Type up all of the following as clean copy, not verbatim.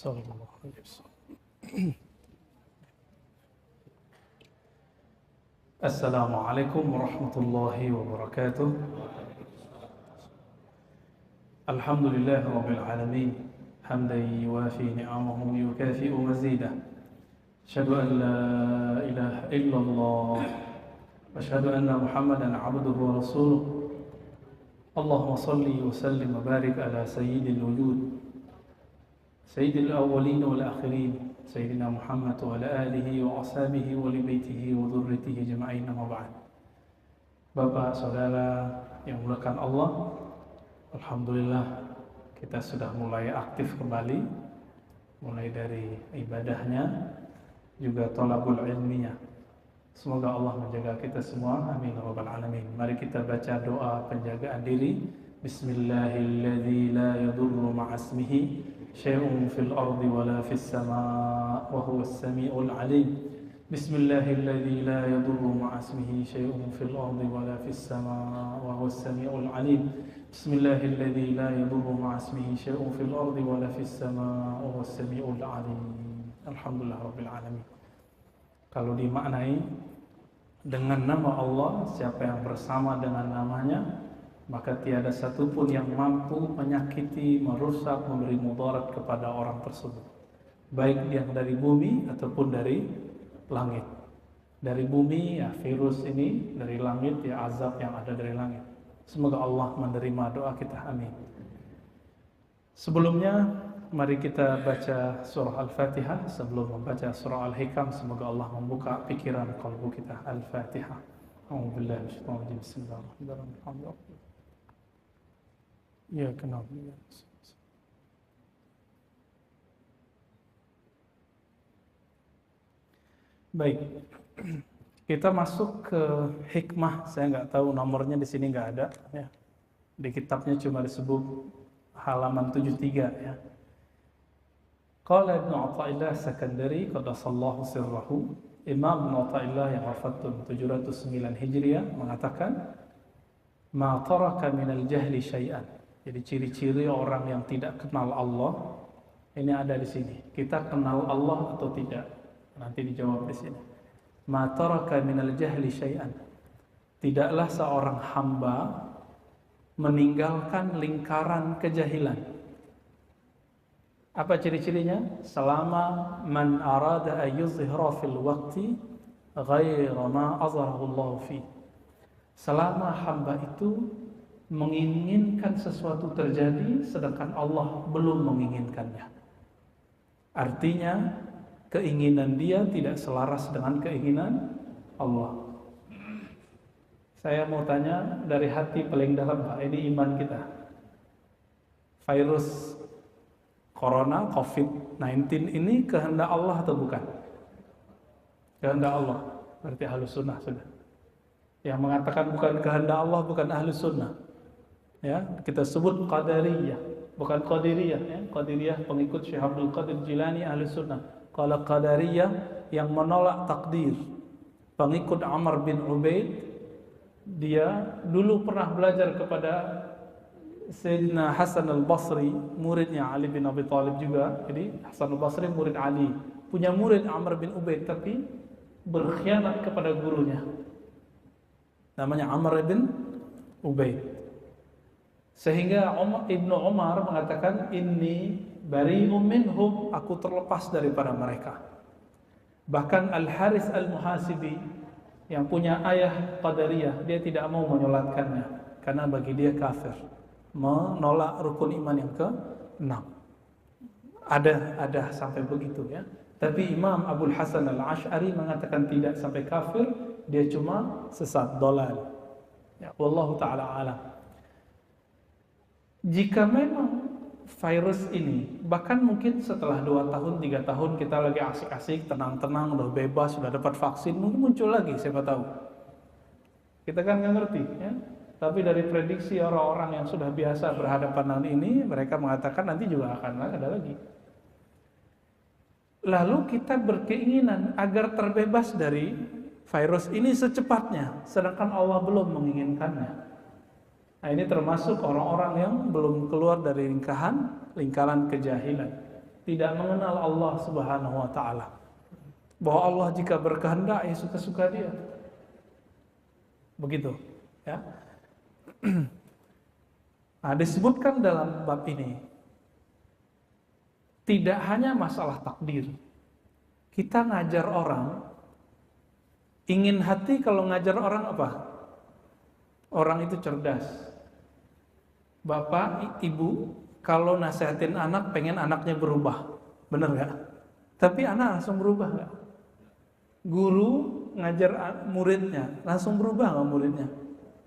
Sallallahu alaihi wasallam. Assalamualaikum warahmatullahi wabarakatuh. Alhamdulillah rabbil alamin. Hamdan yuwafi ni'amahu yukafi'u mazidah. Asyhadu an la ilaha illallah wa asyhadu anna Muhammadan 'abduhu wa rasuluh. Allahumma salli wa sallim wa barik ala sayyidil wujud, sayyidil awwalin wal akhirin, sayyidina Muhammad wa ala alihi wa ashabihi wa li baitihi wa dhurriyyatihi jama'in, amma ba'd. Bapak, saudara yang dimuliakan Allah, alhamdulillah kita sudah mulai aktif kembali, mulai dari ibadahnya juga thalabul ilmiyah. Semoga Allah menjaga kita semua, amin rabbal alamin. Mari kita baca doa penjagaan diri. Bismillahilladzi la yadurru ma'asmihi syai'un fil ardi wala fis sama' wa huwas samiul alim. Bismillahilladzi la yadurru ma'asmihi syai'un fil ardi wala fis sama' wa huwas samiul alim. Bismillahilladzi la yadurru ma'asmihi syai'un fil ardi wala fis sama' wa huwas samiul alim. Alhamdulillah rabbil alamin. Kalau dimaknai dengan nama Allah, siapa yang bersama dengan namanya, maka tiada satupun yang mampu menyakiti, merusak, memberi mudarat kepada orang tersebut, baik yang dari bumi ataupun dari langit. Dari bumi ya virus ini, dari langit ya azab yang ada dari langit. Semoga Allah menerima doa kita, amin. Sebelumnya mari kita baca surah Al-Fatihah. Sebelum membaca surah Al-Hikam, semoga Allah membuka pikiran kalbu kita. Al-Fatihah. A'udzubillahi minasyaitonir rajim. Bismillahirrahmanirrahim. Ya kenal. Baik. Kita masuk ke hikmah. Saya nggak tahu nomornya di sini, nggak ada ya. Di kitabnya cuma disebut halaman 73 ya. Qala Ibnu Athaillah Sakandari qaddasallahu sirrahu, Imam Ibnu Athaillah yang wafat tahun 709 Hijriah mengatakan, ma taraka minal jahli syai'an. Jadi ciri-ciri orang yang tidak kenal Allah ini ada di sini. Kita kenal Allah atau tidak? Nanti dijawab di sini. Ma taraka minal jahli syai'an. Tidaklah seorang hamba meninggalkan lingkaran kejahilan. Apa ciri-cirinya? Selama man arada ayyuzhira fil waqti ghaira ma azharahu Allah fi. Selama hamba itu menginginkan sesuatu terjadi sedangkan Allah belum menginginkannya. Artinya keinginan dia tidak selaras dengan keinginan Allah. Saya mau tanya dari hati paling dalam, Pak, ini iman kita. Virus Corona, COVID-19 ini kehendak Allah atau bukan? Kehendak Allah. Berarti Ahlus Sunnah sudah. Yang mengatakan bukan kehendak Allah bukan Ahlus Sunnah. Ya, kita sebut Qadariyah, bukan Qadiriyah ya. Qadiriyah pengikut Syekh Abdul Qadir Jilani, Ahlus Sunnah. Kalau Qadariyah yang menolak takdir, pengikut Amr bin Ubaid, dia dulu pernah belajar kepada Sayyidina Hasan al-Basri, muridnya Ali bin Abi Thalib juga. Jadi Hasan al-Basri murid Ali, punya murid Amr bin Ubaid, tapi berkhianat kepada gurunya. Namanya Amr bin Ubaid. Sehingga Ibnu Umar mengatakan, inni bari'um minhum, aku terlepas daripada mereka. Bahkan Al-Haris Al-Muhasibi yang punya ayah Qadariyah, dia tidak mau menyolatkannya karena bagi dia kafir, menolak rukun iman yang ke-6. Ada sampai begitu ya. Tapi Imam Abul Hasan Al-Ash'ari mengatakan tidak sampai kafir, dia cuma sesat, dolal. Ya, wallahu taala alam. Jika memang virus ini, bahkan mungkin setelah 2 tahun, 3 tahun kita lagi asik-asik, tenang-tenang, udah bebas, sudah dapat vaksin, mungkin muncul lagi, siapa tahu. Kita kan nggak ngerti ya. Tapi dari prediksi orang-orang yang sudah biasa berhadapan dengan ini, mereka mengatakan nanti juga akan ada lagi. Lalu kita berkeinginan agar terbebas dari virus ini secepatnya, sedangkan Allah belum menginginkannya. Nah, ini termasuk orang-orang yang belum keluar dari lingkaran kejahilan. tidak mengenal Allah Subhanahu wa taala. Bahwa Allah jika berkehendak ya suka-suka dia. Begitu, ya. Nah, disebutkan dalam bab ini tidak hanya masalah takdir. Kita ngajar orang, ingin hati kalau ngajar orang apa? Orang itu cerdas. Bapak, ibu, kalau nasihatin anak, pengen anaknya berubah. Bener gak? Tapi anak langsung berubah gak? Guru ngajar muridnya, langsung berubah gak muridnya?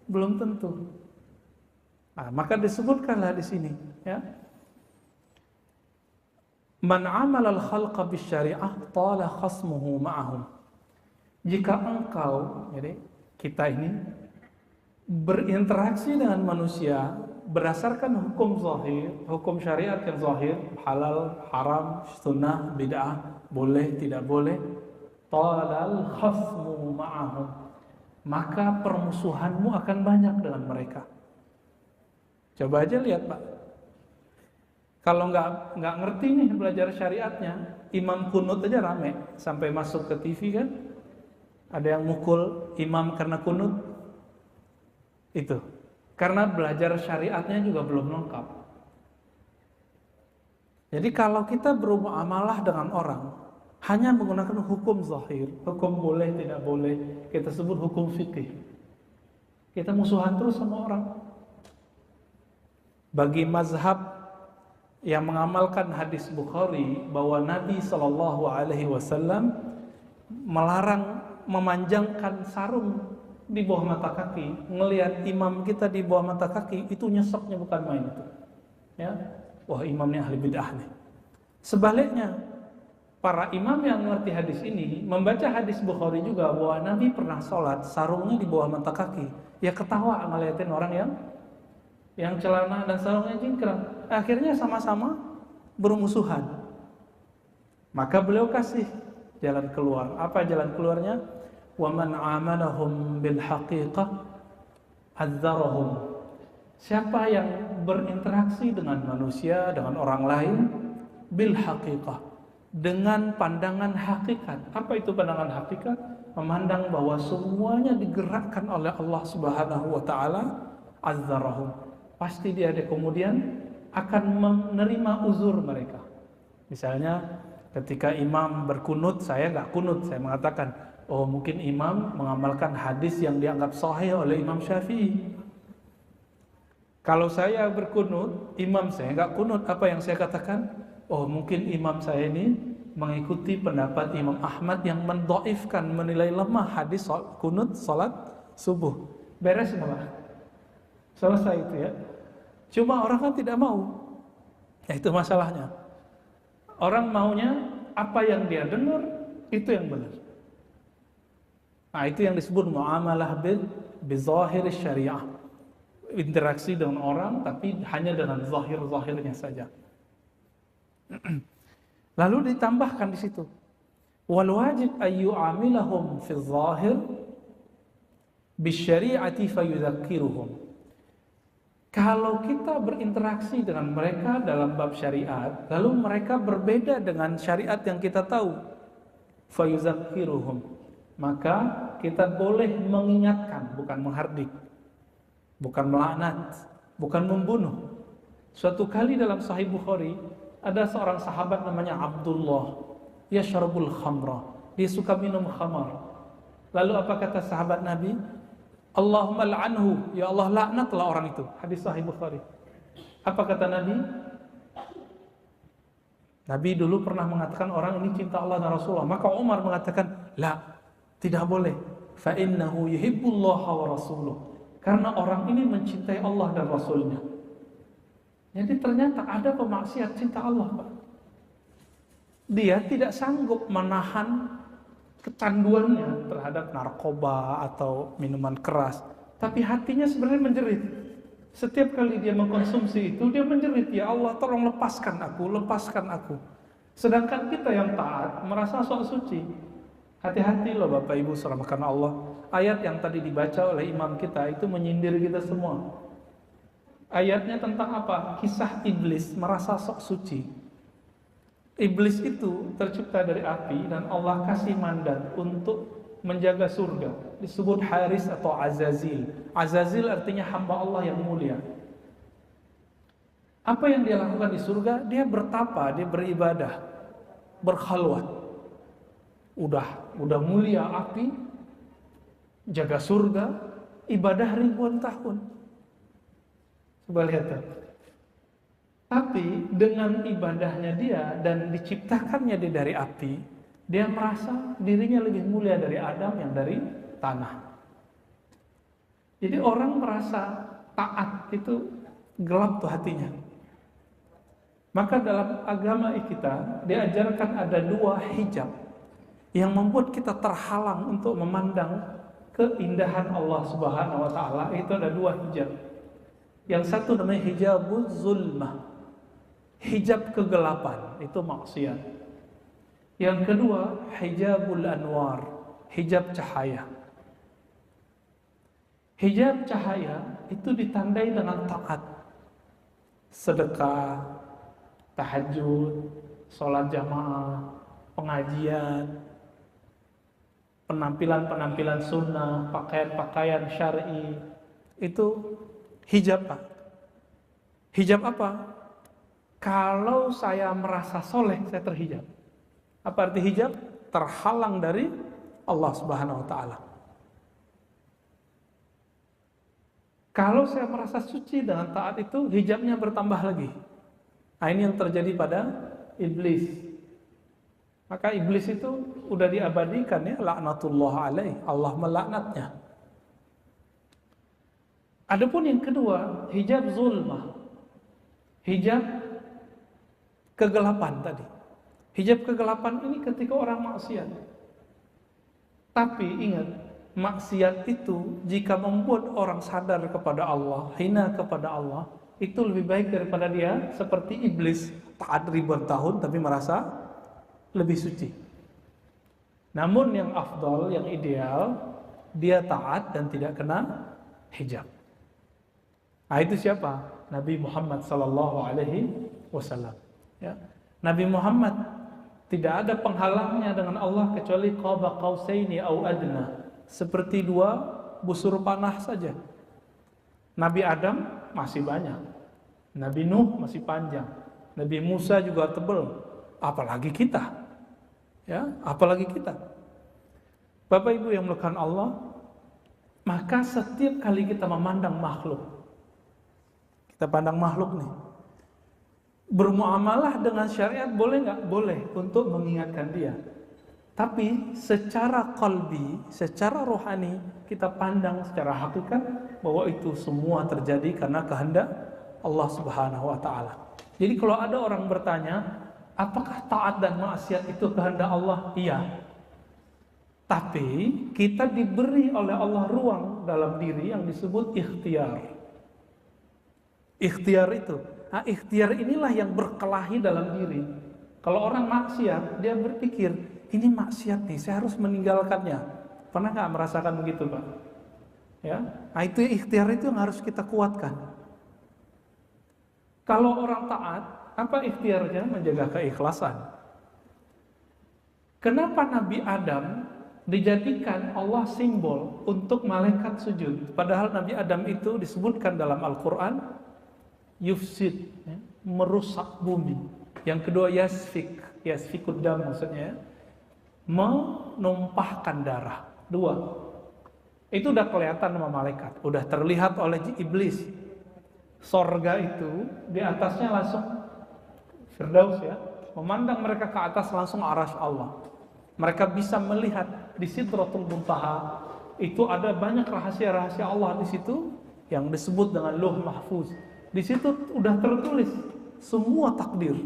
Belum tentu. Nah, maka disebutkanlah di sini, ya. Man amala al-khalqa bisyari'ah tala khasmuhu ma'ahum. Jika engkau, jadi kita ini berinteraksi dengan manusia berdasarkan hukum zahir, hukum syariat yang zahir, halal, haram, sunnah, bid'ah, boleh, tidak boleh, talal khasmu ma'ahum, maka permusuhanmu akan banyak dengan mereka. Coba aja lihat, Pak. Kalau nggak ngerti nih belajar syariatnya, imam kunut aja rame sampai masuk ke TV kan, ada yang mukul imam karena kunut. Itu karena belajar syariatnya juga belum lengkap. Jadi kalau kita bermuamalah dengan orang hanya menggunakan hukum zahir, hukum boleh tidak boleh, kita sebut hukum fikih, kita musuhan terus sama orang. Bagi mazhab yang mengamalkan hadis Bukhari bahwa Nabi SAW melarang memanjangkan sarung di bawah mata kaki, ngelihat imam kita di bawah mata kaki, itu nyeseknya bukan main itu. Ya, wah imamnya ahli bid'ah nih. Sebaliknya, para imam yang mengerti hadis ini membaca hadis Bukhari juga bahwa Nabi pernah sholat sarungnya di bawah mata kaki. Ya ketawa ngeliatin orang yang celana dan sarungnya jingkrang. Akhirnya sama-sama bermusuhan. Maka beliau kasih jalan keluar. Apa jalan keluarnya? Wa man amalahum bil haqiqah adzarahum. Siapa yang berinteraksi dengan manusia, dengan orang lain bil haqiqah, dengan pandangan hakikat. Apa itu pandangan hakikat? Memandang bahwa semuanya digerakkan oleh Allah Subhanahu wa taala, adzarahum. Pasti dia ada kemudian akan menerima uzur mereka. Misalnya ketika imam berkunut, saya nggak kunut, saya mengatakan, oh mungkin imam mengamalkan hadis yang dianggap sahih oleh Imam Syafi'i. Kalau saya berkunut, imam saya nggak kunut, apa yang saya katakan? Oh mungkin imam saya ini mengikuti pendapat Imam Ahmad yang mendhaifkan, menilai lemah hadis kunut salat subuh. Beres malah. Selesai itu ya. Cuma orang kan tidak mau. Ya itu masalahnya. Orang maunya apa yang dia dengar itu yang benar. Nah, itu yang disebut muamalah bizahir syariah. Interaksi dengan orang tapi hanya dengan zahir-zahirnya saja. Lalu ditambahkan di situ. Wal wajib ayu amilahum fi zahir bisyari'ati fayudzakiruhum. Kalau kita berinteraksi dengan mereka dalam bab syariat, lalu mereka berbeda dengan syariat yang kita tahu, fayuzakkiruhum, maka kita boleh mengingatkan, bukan menghardik, bukan melaknat, bukan membunuh. Suatu kali dalam Sahih Bukhari, ada seorang sahabat namanya Abdullah, yashrabul khamra, dia suka minum khamar. Lalu apa kata sahabat Nabi? Allahumma la'anhu, ya Allah laknatlah orang itu. Hadis Sahih Bukhari. Apa kata Nabi? Nabi dulu pernah mengatakan orang ini cinta Allah dan Rasulullah. Maka Umar mengatakan, la, tidak boleh. Fa innahu yuhibbullaha wa rasuluh. Karena orang ini mencintai Allah dan Rasulnya. Jadi ternyata ada pemaksiat cinta Allah, Pak. Dia tidak sanggup menahan kecanduannya terhadap narkoba atau minuman keras, tapi hatinya sebenarnya menjerit. Setiap kali dia mengkonsumsi itu, dia menjerit, ya Allah tolong lepaskan aku, lepaskan aku. Sedangkan kita yang taat merasa sok suci. Hati-hati loh Bapak Ibu karena Allah. Ayat yang tadi dibaca oleh imam kita itu menyindir kita semua. Ayatnya tentang apa? Kisah iblis merasa sok suci. Iblis itu tercipta dari api dan Allah kasih mandat untuk menjaga surga. Disebut Haris atau Azazil. Azazil artinya hamba Allah yang mulia. Apa yang dia lakukan di surga? Dia bertapa, dia beribadah, berkhalwat. Udah mulia api, jaga surga, ibadah ribuan tahun. Coba lihat tuh. Tapi dengan ibadahnya dia dan diciptakannya dia dari api, dia merasa dirinya lebih mulia dari Adam yang dari tanah. Jadi orang merasa taat itu gelap tuh hatinya. Maka dalam agama kita diajarkan ada dua hijab yang membuat kita terhalang untuk memandang keindahan Allah Subhanahu wa taala. Itu ada dua hijab. Yang satu namanya hijabuz zulmah. Hijab kegelapan, itu maksiat. Yang kedua, hijabul anwar, hijab cahaya. Hijab cahaya itu ditandai dengan taat, sedekah, tahajud, sholat jamaah, pengajian, penampilan-penampilan sunnah, pakaian-pakaian syar'i. Itu hijab, Pak. Hijab apa? Kalau saya merasa soleh, saya terhijab. Apa arti hijab? Terhalang dari Allah Subhanahu wa taala. Kalau saya merasa suci dengan taat itu, hijabnya bertambah lagi. Nah, ini yang terjadi pada iblis. Maka iblis itu udah diabadikan ya, laknatullah alaih, Allah melaknatnya. Adapun yang kedua, hijab zulmah. Hijab kegelapan tadi. Hijab kegelapan ini ketika orang maksiat. Tapi ingat, maksiat itu jika membuat orang sadar kepada Allah, hina kepada Allah, itu lebih baik daripada dia seperti iblis, taat ribuan tahun tapi merasa lebih suci. Namun yang afdal, yang ideal, dia taat dan tidak kena hijab. Nah, itu siapa? Nabi Muhammad sallallahu alaihi wasallam. Ya. Nabi Muhammad tidak ada penghalangnya dengan Allah kecuali qaba qausaini au adna, seperti dua busur panah saja. Nabi Adam masih banyak, Nabi Nuh masih panjang, Nabi Musa juga tebal, apalagi kita. Ya, apalagi kita. Bapak Ibu yang melakukan Allah, maka setiap kali kita memandang makhluk, kita pandang makhluk nih, bermuamalah dengan syariat boleh nggak? Boleh, untuk mengingatkan dia. Tapi secara qalbi, secara rohani, kita pandang secara hakikat bahwa itu semua terjadi karena kehendak Allah Subhanahu wa taala. Jadi kalau ada orang bertanya, apakah taat dan maksiat itu kehendak Allah? Iya. Tapi kita diberi oleh Allah ruang dalam diri yang disebut ikhtiar. Ikhtiar itu, nah, ikhtiar inilah yang berkelahi dalam diri. Kalau orang maksiat, dia berpikir, ini maksiat nih, saya harus meninggalkannya. Pernah nggak merasakan begitu, Pak? Ya, nah itu ikhtiar itu yang harus kita kuatkan. Kalau orang taat, apa ikhtiarnya? Menjaga keikhlasan. Kenapa Nabi Adam dijadikan Allah simbol untuk malaikat sujud? Padahal Nabi Adam itu disebutkan dalam Al-Quran, yufsid, ya, merusak bumi. Yang kedua yasfikud dam, maksudnya menumpahkan darah. Dua, itu udah kelihatan sama malaikat, udah terlihat oleh iblis. Sorga itu di atasnya langsung Firdaus, ya, memandang mereka ke atas langsung arasy Allah. Mereka bisa melihat di Sidratul Muntaha itu ada banyak rahasia-rahasia Allah di situ yang disebut dengan Lauh Mahfuz. Di situ udah tertulis semua takdir.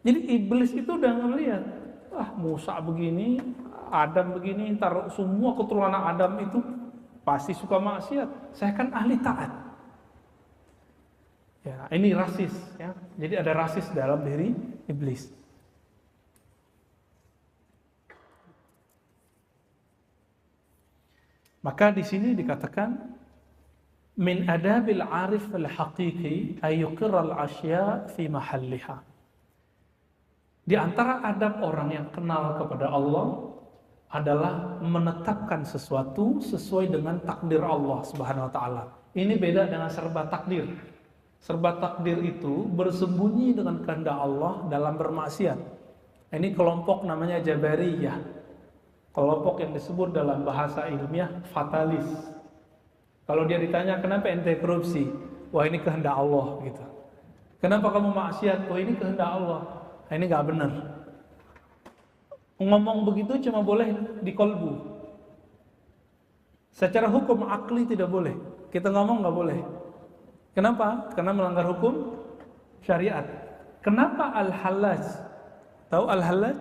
Jadi iblis itu udah ngelihat, Musa begini, Adam begini, ntar semua keturunan Adam itu pasti suka maksiat. Saya kan ahli taat. Ya, ini rasis, ya. Jadi ada rasis dalam diri iblis. Maka di sini dikatakan min adabil arif al-haqiqi ay yuqirra al-ashya fi mahalliha. Di antara adab orang yang kenal kepada Allah adalah menetapkan sesuatu sesuai dengan takdir Allah Subhanahu wa taala. Ini beda dengan serba takdir. Serba takdir itu bersembunyi dengan kehendak Allah dalam bermaksiat. Ini kelompok namanya Jabariyah. Kelompok yang disebut dalam bahasa ilmiah fatalis. Kalau dia ditanya kenapa ente korupsi? Wah, ini kehendak Allah gitu. Kenapa kamu maksiat? Wah, ini kehendak Allah. Nah, ini enggak benar. Ngomong begitu cuma boleh di kolbu. Secara hukum akli tidak boleh. Kita ngomong nggak boleh. Kenapa? Karena melanggar hukum syariat. Kenapa Al-Hallaj? Tahu Al-Hallaj?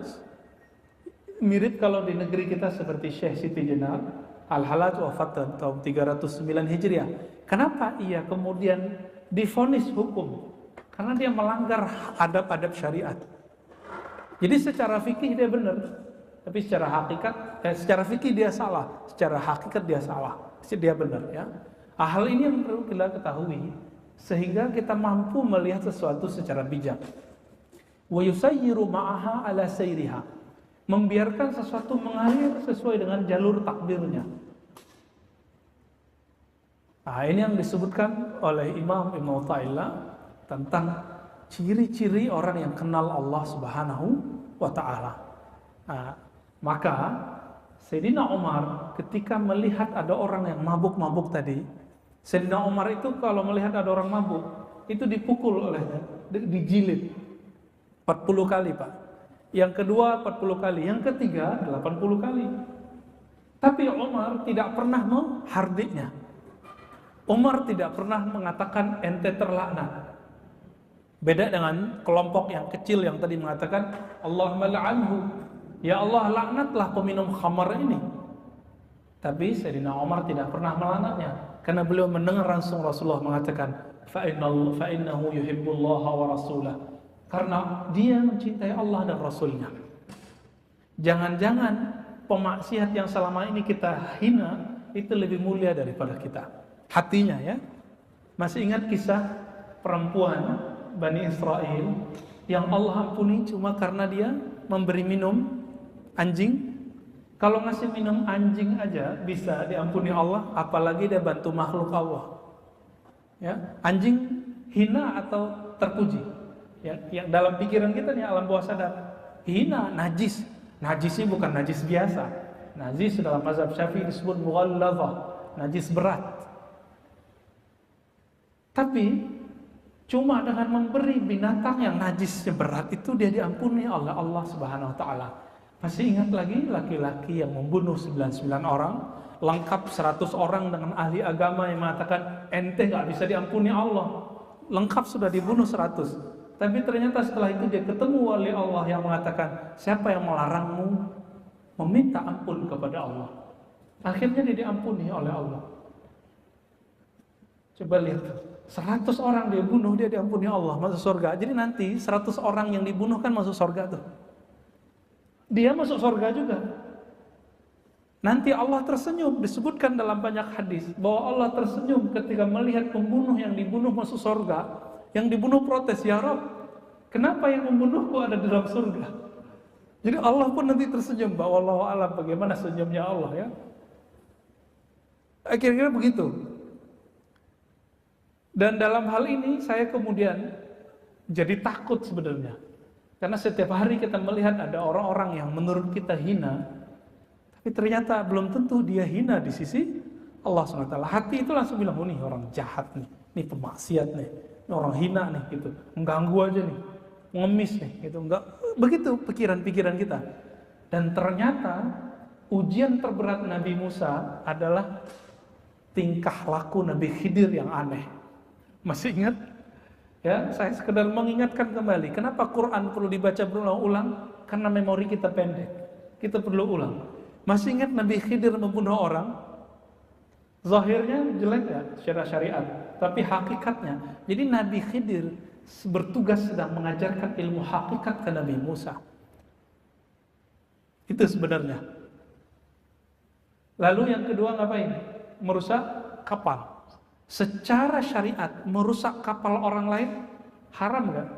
Mirip kalau di negeri kita seperti Syekh Siti Jenar. Al-Hallaj wafat tahun 309 Hijriah. Kenapa ia kemudian divonis hukum? Karena dia melanggar adab-adab syariat. Jadi secara fikih dia benar, tapi secara hakikat, secara fikih dia salah, secara hakikat dia salah, dia benar ya. Hal ini yang perlu kita ketahui sehingga kita mampu melihat sesuatu secara bijak. Wa yusayyiru ma'aha ala sayriha, membiarkan sesuatu mengalir sesuai dengan jalur takdirnya. Nah, ini yang disebutkan oleh Imam Ibnu Athaillah tentang ciri-ciri orang yang kenal Allah Subhanahu wa ta'ala. Nah, maka Sayyidina Umar ketika melihat ada orang yang mabuk-mabuk tadi, Sayyidina Umar itu kalau melihat ada orang mabuk, itu dipukul olehnya, dijilid 40 kali Pak. Yang kedua 40 kali, yang ketiga 80 kali. Tapi Umar tidak pernah menghardiknya. Umar tidak pernah mengatakan ente terlaknat. Beda dengan kelompok yang kecil yang tadi mengatakan Allahumma la'anhu, ya Allah laknatlah peminum khamar ini. Tapi Sayyidina Umar tidak pernah melaknatnya karena beliau mendengar langsung Rasulullah mengatakan fa innahu yuhibbullaha wa rasulah, karena dia mencintai Allah dan Rasulnya. Jangan-jangan pemaksiat yang selama ini kita hina itu lebih mulia daripada kita hatinya ya. Masih ingat kisah perempuan Bani Israel yang Allah ampuni cuma karena dia memberi minum anjing? Kalau ngasih minum anjing aja bisa diampuni Allah, apalagi dia bantu makhluk Allah. Ya, anjing hina atau terpuji? Yang dalam pikiran kita nih alam bawah sadar, hina, najis. Najisnya bukan najis biasa. Najis dalam mazhab Syafi'i disebut mughalladzah, najis berat. Tapi cuma dengan memberi binatang yang najisnya berat itu dia diampuni oleh Allah Subhanahu wa taala. Masih ingat lagi laki-laki yang membunuh 99 orang, lengkap 100 orang dengan ahli agama yang mengatakan ente enggak bisa diampuni Allah. Lengkap sudah dibunuh 100. Tapi ternyata setelah itu dia ketemu wali Allah yang mengatakan, "Siapa yang melarangmu meminta ampun kepada Allah?" Akhirnya dia diampuni oleh Allah. Coba lihat, 100 orang dia bunuh, dia diampuni Allah, masuk surga. Jadi nanti 100 orang yang dibunuh kan masuk surga tuh. Dia masuk surga juga. Nanti Allah tersenyum, disebutkan dalam banyak hadis bahwa Allah tersenyum ketika melihat pembunuh yang dibunuh masuk surga. Yang dibunuh protes, "Ya Rabb, kenapa yang membunuhku ada di dalam surga?" Jadi Allah pun nanti tersenyum, bahwa wallahu a'lam bagaimana senyumnya Allah ya. Kira-kira begitu. Dan dalam hal ini saya kemudian jadi takut sebenarnya. Karena setiap hari kita melihat ada orang-orang yang menurut kita hina, tapi ternyata belum tentu dia hina di sisi Allah SWT. Hati itu langsung bilang, "Oh nih orang jahat nih, nih pemaksiat nih, ini orang hina nih," gitu. Mengganggu aja nih, ngemis nih, gitu. Enggak begitu pikiran-pikiran kita. Dan ternyata ujian terberat Nabi Musa adalah tingkah laku Nabi Khidir yang aneh. Masih ingat? Ya, saya sekedar mengingatkan kembali. Kenapa Quran perlu dibaca berulang-ulang? Karena memori kita pendek. Kita perlu ulang. Masih ingat Nabi Khidir membunuh orang? Zahirnya jelek ya, secara syariat. Tapi hakikatnya. Jadi Nabi Khidir bertugas sedang mengajarkan ilmu hakikat ke Nabi Musa. Itu sebenarnya. Lalu yang kedua ngapain? Merusak kapal. Secara syariat merusak kapal orang lain haram kan?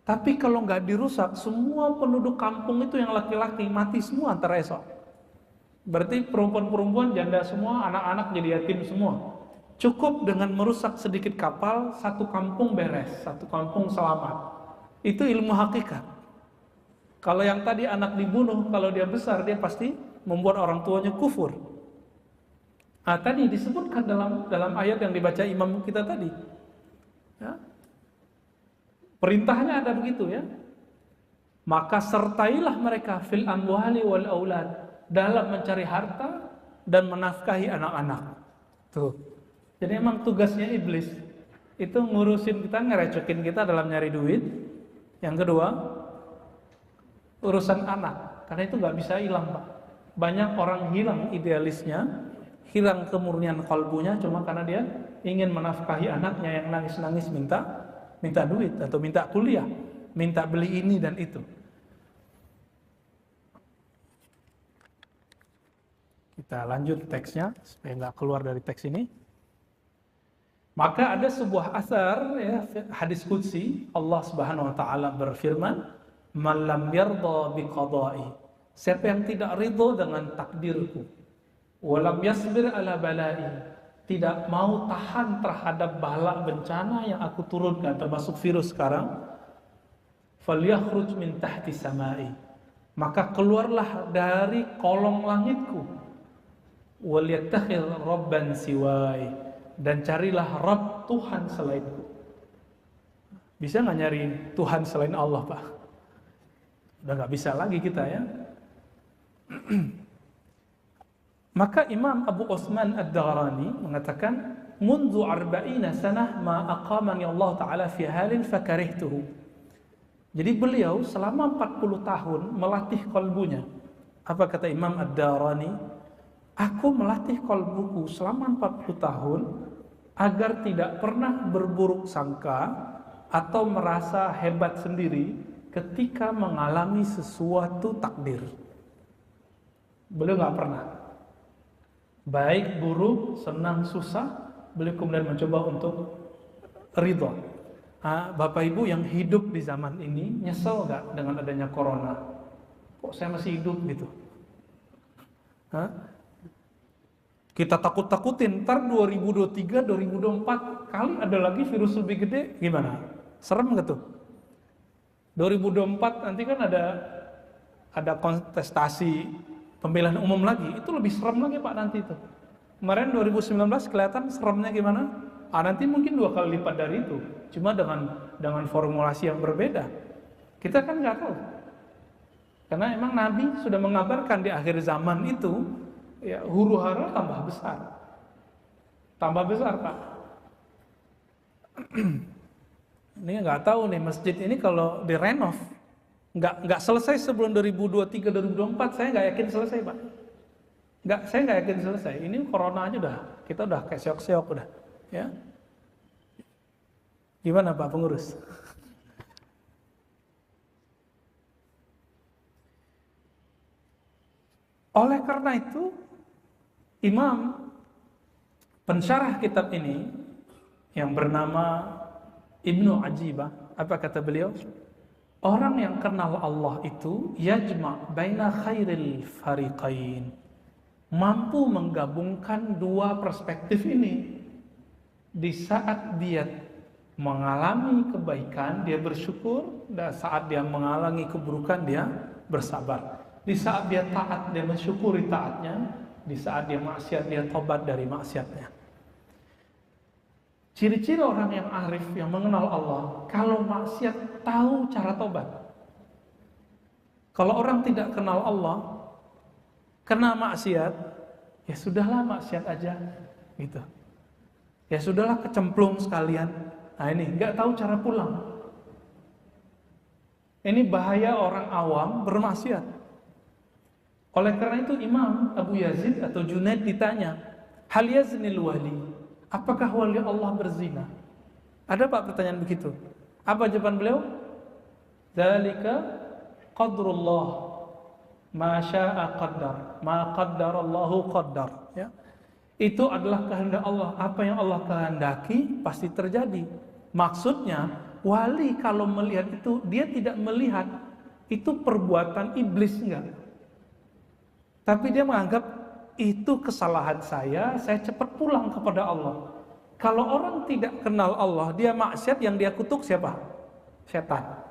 Tapi kalau nggak dirusak, semua penduduk kampung itu yang laki-laki mati semua antara esok. Berarti perempuan-perempuan janda semua, anak-anak jadi yatim semua. Cukup dengan merusak sedikit kapal, satu kampung beres, satu kampung selamat. Itu ilmu hakikat. Kalau yang tadi anak dibunuh, kalau dia besar, dia pasti membuat orang tuanya kufur. Nah, tadi disebutkan dalam ayat yang dibaca imam kita tadi. Ya. Perintahnya ada begitu ya. Maka sertailah mereka fil amwali wal aulad, dalam mencari harta dan menafkahi anak-anak. Tuh. Jadi emang tugasnya iblis itu ngurusin kita, ngerecokin kita dalam nyari duit. Yang kedua, urusan anak. Karena itu nggak bisa hilang, Pak. Banyak orang hilang idealisnya, hilang kemurnian kalbunya cuma karena dia ingin menafkahi anaknya yang nangis-nangis minta duit atau minta kuliah, minta beli ini dan itu. Kita lanjut teksnya supaya nggak keluar dari teks ini. Maka ada sebuah asar ya, hadis qudsi, Allah Subhanahu wa taala berfirman, "Man lam yarda biqada'i." Siapa yang tidak ridho dengan takdirku, wa lam yasbir ala bala'i, tidak mau tahan terhadap bala bencana yang aku turunkan, termasuk virus sekarang, falyakhruj min tahti samai, maka keluarlah dari kolong langitku, wal yattakhir rabban siwai, dan carilah Rabb Tuhan selainku. Bisa nggak nyari Tuhan selain Allah, Pak? Udah nggak bisa lagi kita ya. Maka Imam Abu Utsman Ad-Darani mengatakan, "Mundu arba'ina sanah ma aqamani Allah Ta'ala fi halin fakarihtuhu." Jadi beliau selama 40 tahun melatih kalbunya. Apa kata Imam Ad-Darani? Aku melatih kalbuku selama 40 tahun agar tidak pernah berburuk sangka atau merasa hebat sendiri ketika mengalami sesuatu takdir. Beliau nggak pernah. Baik buruk, senang, susah, beliau kemudian mencoba untuk ridho. Bapak Ibu yang hidup di zaman ini nyesel nggak dengan adanya corona? Kok saya masih hidup gitu? Kita takut-takutin, ntar 2023, 2024 kali ada lagi virus lebih gede, gimana? Serem gak tuh? 2024 nanti kan ada kontestasi pemilihan umum lagi, itu lebih serem lagi Pak nanti itu. Kemarin 2019 kelihatan seremnya gimana? Nanti mungkin 2 kali lipat dari itu, cuma dengan formulasi yang berbeda. Kita kan nggak tahu, karena emang Nabi sudah mengabarkan di akhir zaman itu, ya huru hara tambah besar Pak. Ini nggak tahu nih masjid ini kalau direnov nggak selesai sebelum 2023 2024, saya nggak yakin selesai Pak. Saya nggak yakin selesai. Ini corona aja kita udah kayak seok-seok udah, ya. Gimana Pak pengurus? Oleh karena itu, Imam pensyarah kitab ini yang bernama Ibnu Ajibah, apa kata beliau? Orang yang kenal Allah itu yajma' baina khairil fariqain, mampu menggabungkan dua perspektif ini. Di saat dia mengalami kebaikan, dia bersyukur, dan saat dia mengalami keburukan, dia bersabar. Di saat dia taat, dia mensyukuri taatnya. Di saat dia maksiat, dia tobat dari maksiatnya. Ciri-ciri orang yang arif, yang mengenal Allah, kalau maksiat tahu cara tobat. Kalau orang tidak kenal Allah, kena maksiat, ya sudahlah maksiat aja, gitu. Ya sudahlah kecemplung sekalian. Nah ini nggak tahu cara pulang. Ini bahaya orang awam bermaksiat. Oleh karena itu Imam Abu Yazid atau Junaid ditanya, hal yaznil wali? Apakah wali Allah berzina? Ada Pak pertanyaan begitu. Apa jawaban beliau? Dzalika qadrullah, ma syaa qaddar, ma qaddarallahu qaddar. Ya. Itu adalah kehendak Allah. Apa yang Allah kehendaki pasti terjadi. Maksudnya wali kalau melihat itu, dia tidak melihat itu perbuatan iblis, enggak. Tapi dia menganggap itu kesalahan saya cepat pulang kepada Allah. Kalau orang tidak kenal Allah, dia maksiat, yang dia kutuk siapa? Setan.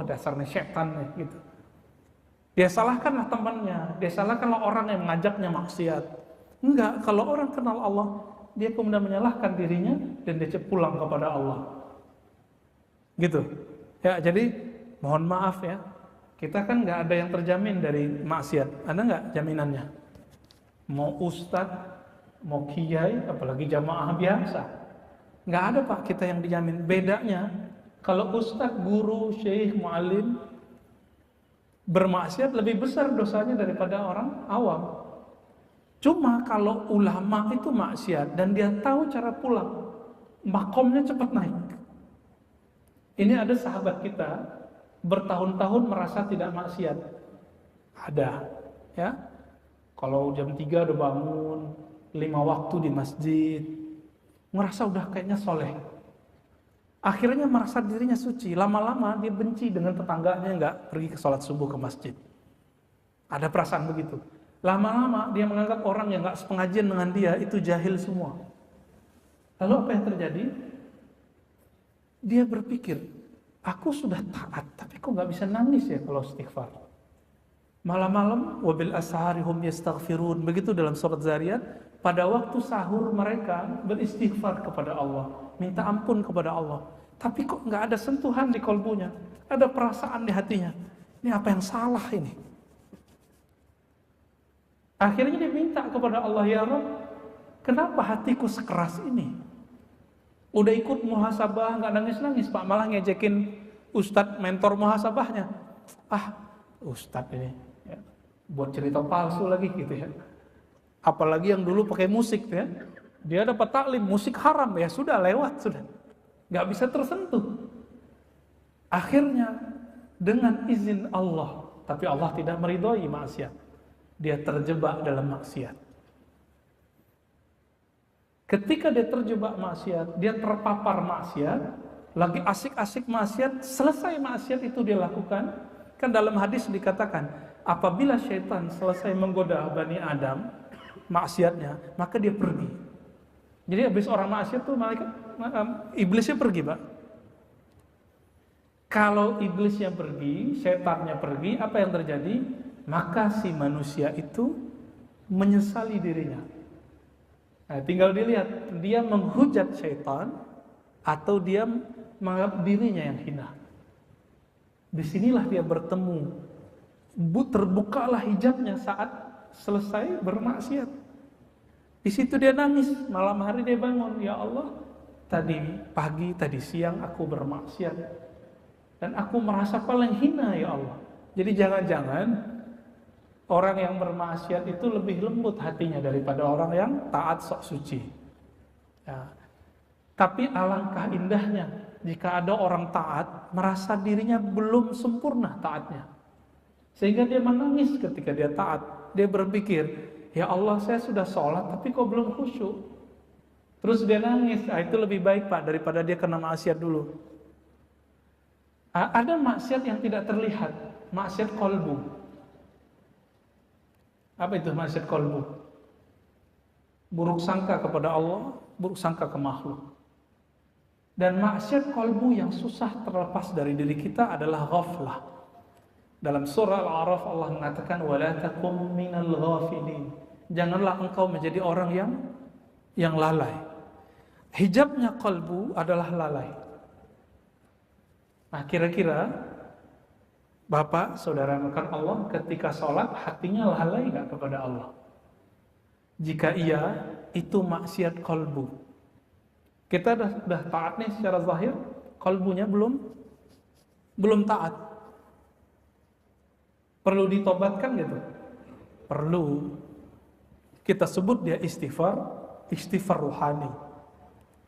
Dasarnya setan nih, gitu. Dia salahkanlah temannya, dia salahkanlah orang yang mengajaknya maksiat. Enggak, kalau orang kenal Allah, dia kemudian menyalahkan dirinya dan dia pulang kepada Allah. Gitu. Ya, jadi mohon maaf ya. Kita kan enggak ada yang terjamin dari maksiat. Ada enggak jaminannya? Mau ustadz, mau kiai, apalagi jamaah biasa. Enggak ada Pak kita yang dijamin. Bedanya, kalau ustadz, guru, syekh, mu'alim bermaksiat lebih besar dosanya daripada orang awam. Cuma kalau ulama itu maksiat dan dia tahu cara pulang, makomnya cepat naik. Ini ada sahabat kita bertahun-tahun merasa tidak maksiat. Ada, ya. Kalau jam 3 udah bangun, 5 waktu di masjid, ngerasa udah kayaknya soleh. Akhirnya merasa dirinya suci. Lama-lama dia benci dengan tetangganya nggak pergi ke sholat subuh ke masjid. Ada perasaan begitu. Lama-lama dia menganggap orang yang nggak sepengajian dengan dia itu jahil semua. Lalu apa yang terjadi? Dia berpikir, aku sudah taat, tapi kok nggak bisa nangis ya kalau istighfar. Malam-malam, wabil asharihum yastaghfirun. Begitu dalam surat Zariyat, pada waktu sahur mereka beristighfar kepada Allah, minta ampun kepada Allah. Tapi kok nggak ada sentuhan di kolbunya, ada perasaan di hatinya. Ini apa yang salah ini? Akhirnya dia minta kepada Allah, ya Rabb, kenapa hatiku sekeras ini? Udah ikut muhasabah, nggak nangis-nangis Pak, malah ngejekin ustadz mentor muhasabahnya. Ustadz ini ya, buat cerita palsu lagi gitu ya. Apalagi yang dulu pakai musik ya, dia dapat taklim musik haram, ya sudah lewat, sudah nggak bisa tersentuh. Akhirnya dengan izin Allah, tapi Allah tidak meridhoi maksiat, dia terjebak dalam maksiat. Ketika dia terjebak maksiat, dia terpapar maksiat, lagi asik-asik maksiat, selesai maksiat itu dia lakukan. Kan dalam hadis dikatakan, apabila syaitan selesai menggoda Bani Adam maksiatnya, maka dia pergi. Jadi habis orang maksiat tuh iblisnya pergi, Pak. Kalau iblisnya pergi, setannya pergi, apa yang terjadi? Maka si manusia itu menyesali dirinya. Nah, tinggal dilihat, dia menghujat syaitan atau dia menganggap dirinya yang hina. Disinilah dia bertemu. Terbukalah hijabnya saat selesai bermaksiat. Di situ dia nangis, malam hari dia bangun, ya Allah, tadi pagi, tadi siang aku bermaksiat dan aku merasa paling hina ya Allah. Jadi jangan-jangan orang yang bermaksiat itu lebih lembut hatinya daripada orang yang taat sok suci. Ya. Tapi alangkah indahnya jika ada orang taat merasa dirinya belum sempurna taatnya, sehingga dia menangis ketika dia taat. Dia berpikir, ya Allah, saya sudah sholat tapi kok belum khusyuk. Terus dia nangis. Itu lebih baik Pak daripada dia kena maksiat dulu. Ada maksiat yang tidak terlihat, maksiat kolbu. Apa itu maksiat kolbu? Buruk sangka kepada Allah, buruk sangka ke makhluk. Dan maksiat kolbu yang susah terlepas dari diri kita adalah ghaflah. Dalam surah Al-A'raf Allah mengatakan, wala takum minal ghafilin. Janganlah engkau menjadi orang yang lalai. Hijabnya kolbu adalah lalai. Nah, kira-kira Bapak, saudara makan Allah, ketika sholat hatinya lalai gak kepada Allah? Jika iya, itu maksiat kolbu. Kita dah taat nih secara zahir, kolbunya belum taat. Perlu ditobatkan gitu? Perlu. Kita sebut dia istighfar ruhani,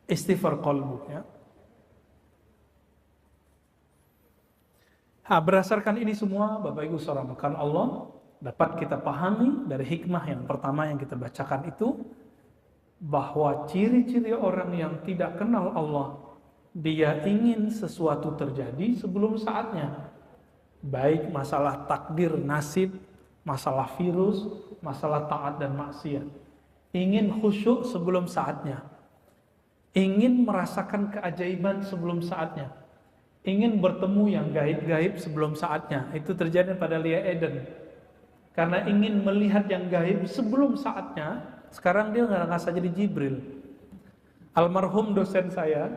istighfar kolbu ya. Berdasarkan ini semua, Bapak Ibu saudara makan Allah, dapat kita pahami dari hikmah yang pertama yang kita bacakan itu, bahwa ciri-ciri orang yang tidak kenal Allah Dia ingin sesuatu terjadi sebelum saatnya. Baik masalah takdir, nasib, masalah virus, masalah taat dan maksiat. Ingin khusyuk sebelum saatnya. Ingin merasakan keajaiban sebelum saatnya. Ingin bertemu yang gaib-gaib sebelum saatnya. Itu terjadi pada Lia Eden. Karena ingin melihat yang gaib sebelum saatnya, sekarang dia nggak ngerasa jadi Jibril. Almarhum dosen saya,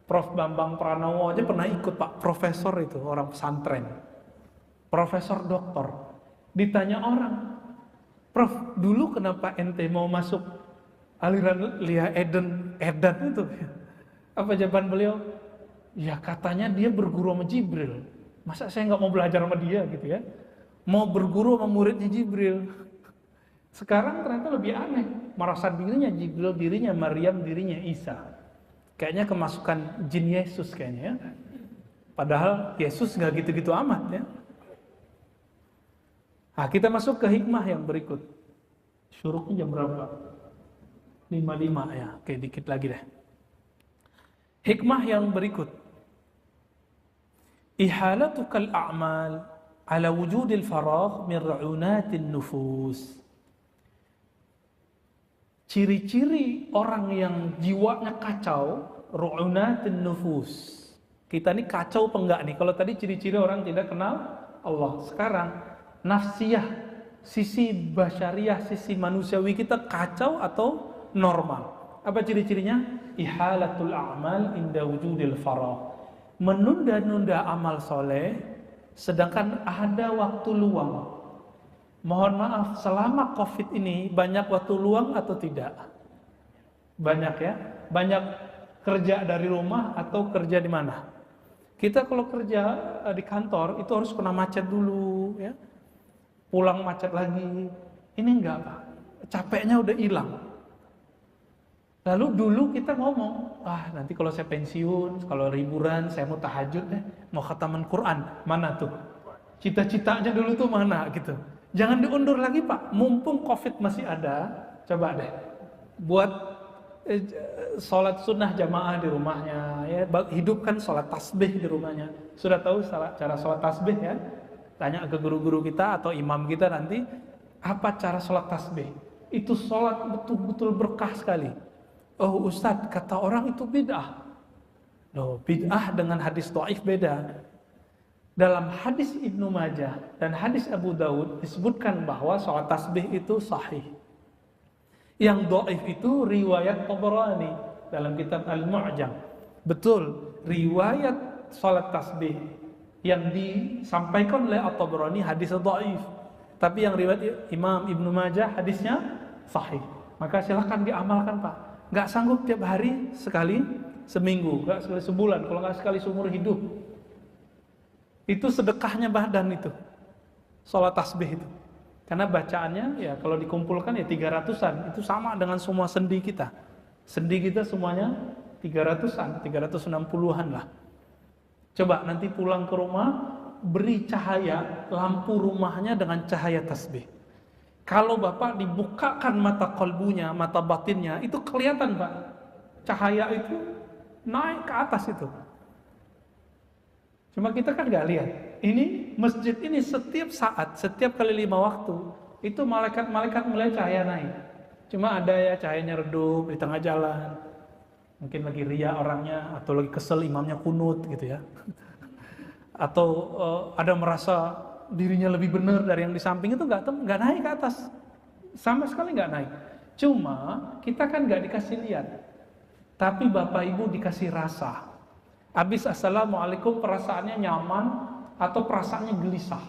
Prof. Bambang Pranowo aja pernah ikut Pak, profesor itu, orang pesantren. Profesor doktor. Ditanya orang, Prof, dulu kenapa ente mau masuk aliran Lia Eden itu? Apa jawaban beliau? Ya katanya dia berguru sama Jibril. Masa saya nggak mau belajar sama dia gitu ya? Mau berguru sama muridnya Jibril. Sekarang ternyata lebih aneh. Merasa dirinya Jibril, dirinya Maryam, dirinya Isa. Kayaknya kemasukan jin Yesus kayaknya ya. Padahal Yesus nggak gitu-gitu amat ya. Nah, kita masuk ke hikmah yang berikut. Syuruknya jam berapa? 5.05 ya. Oke, dikit lagi deh. Hikmah yang berikut. Ihalatukal a'mal ala wujudil faragh min ra'unatin nufus. Ciri-ciri orang yang jiwanya kacau, ru'unatin nufus. Kita ini kacau apa enggak nih? Kalau tadi ciri-ciri orang tidak kenal Allah. Sekarang nafsiyah, sisi basyariah, sisi manusiawi kita kacau atau normal? Apa ciri-cirinya? Ihalatul a'mal inda wujudil faragh. Menunda-nunda amal soleh sedangkan ada waktu luang. Mohon maaf, selama COVID ini banyak waktu luang atau tidak? Banyak ya? Banyak kerja dari rumah atau kerja di mana? Kita kalau kerja di kantor itu harus kena macet dulu ya. Pulang macet lagi. Ini enggak Pak. Capeknya udah hilang. Lalu dulu kita ngomong, nanti kalau saya pensiun, kalau liburan, saya mau tahajud deh, mau khataman Quran. Mana tuh? Cita-citanya dulu tuh mana gitu. Jangan diundur lagi Pak, mumpung COVID masih ada, coba deh buat sholat sunnah jamaah di rumahnya, ya, hidupkan sholat tasbih di rumahnya. Sudah tahu cara sholat tasbih ya? Tanya ke guru-guru kita atau imam kita nanti, apa cara sholat tasbih? Itu sholat betul-betul berkah sekali. Oh Ustadz, kata orang itu bid'ah. Loh, bid'ah dengan hadis dhaif beda. Dalam hadis Ibnu Majah dan hadis Abu Daud disebutkan bahwa sholat tasbih itu sahih. Yang dhaif itu riwayat Tabarani dalam kitab Al-Mu'jam. Betul, riwayat sholat tasbih yang disampaikan oleh At-Tabarani hadis dhaif. Tapi yang riwayat Imam Ibnu Majah hadisnya sahih. Maka silahkan diamalkan Pak. Gak sanggup tiap hari sekali seminggu, gak sekali sebulan, kalau gak sekali seumur hidup. Itu sedekahnya badan itu, sholat tasbih itu. Karena bacaannya ya kalau dikumpulkan ya 300-an, itu sama dengan semua sendi kita. Sendi kita semuanya 300-an, 360-an lah. Coba nanti pulang ke rumah, beri cahaya lampu rumahnya dengan cahaya tasbih. Kalau Bapak dibukakan mata kalbunya, mata batinnya, itu kelihatan Pak. Cahaya itu naik ke atas itu. Cuma kita kan gak lihat. Ini masjid ini setiap saat, setiap kali 5 waktu, itu malaikat-malaikat mulai cahaya naik. Cuma ada ya cahayanya redup di tengah jalan. Mungkin lagi ria orangnya, atau lagi kesel imamnya kunut gitu ya. Atau ada merasa dirinya lebih benar dari yang di samping, itu nggak naik ke atas. Sama sekali nggak naik. Cuma kita kan nggak dikasih lihat. Tapi Bapak Ibu dikasih rasa. Habis assalamualaikum perasaannya nyaman atau perasaannya gelisah.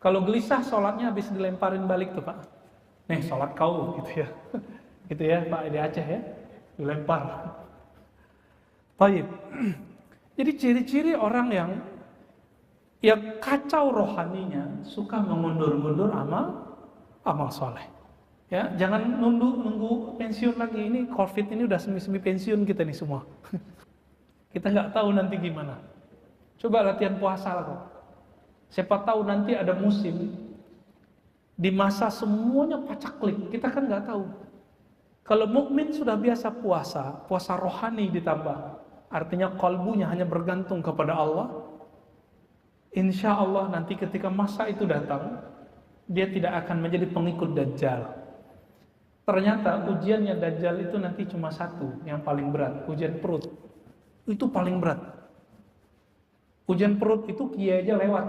Kalau gelisah sholatnya habis dilemparin balik tuh Pak. Nih sholat kau gitu ya. Gitu ya Pak di Aceh ya. Dilempar. Baik. Jadi ciri-ciri orang yang kacau rohaninya suka mengundur-undur amal soleh. Ya, jangan nunggu pensiun lagi. Ini COVID ini udah semi-semi pensiun kita nih semua. Kita nggak tahu nanti gimana. Coba latihan puasa lah kok. Siapa tahu nanti ada musim di masa semuanya pacaklik. Kita kan nggak tahu. Kalau mukmin sudah biasa puasa rohani ditambah, artinya kalbunya hanya bergantung kepada Allah. Insya Allah nanti ketika masa itu datang, dia tidak akan menjadi pengikut Dajjal. Ternyata ujiannya Dajjal itu nanti cuma satu, yang paling berat, ujian perut. Itu paling berat. Ujian perut itu kiai aja lewat.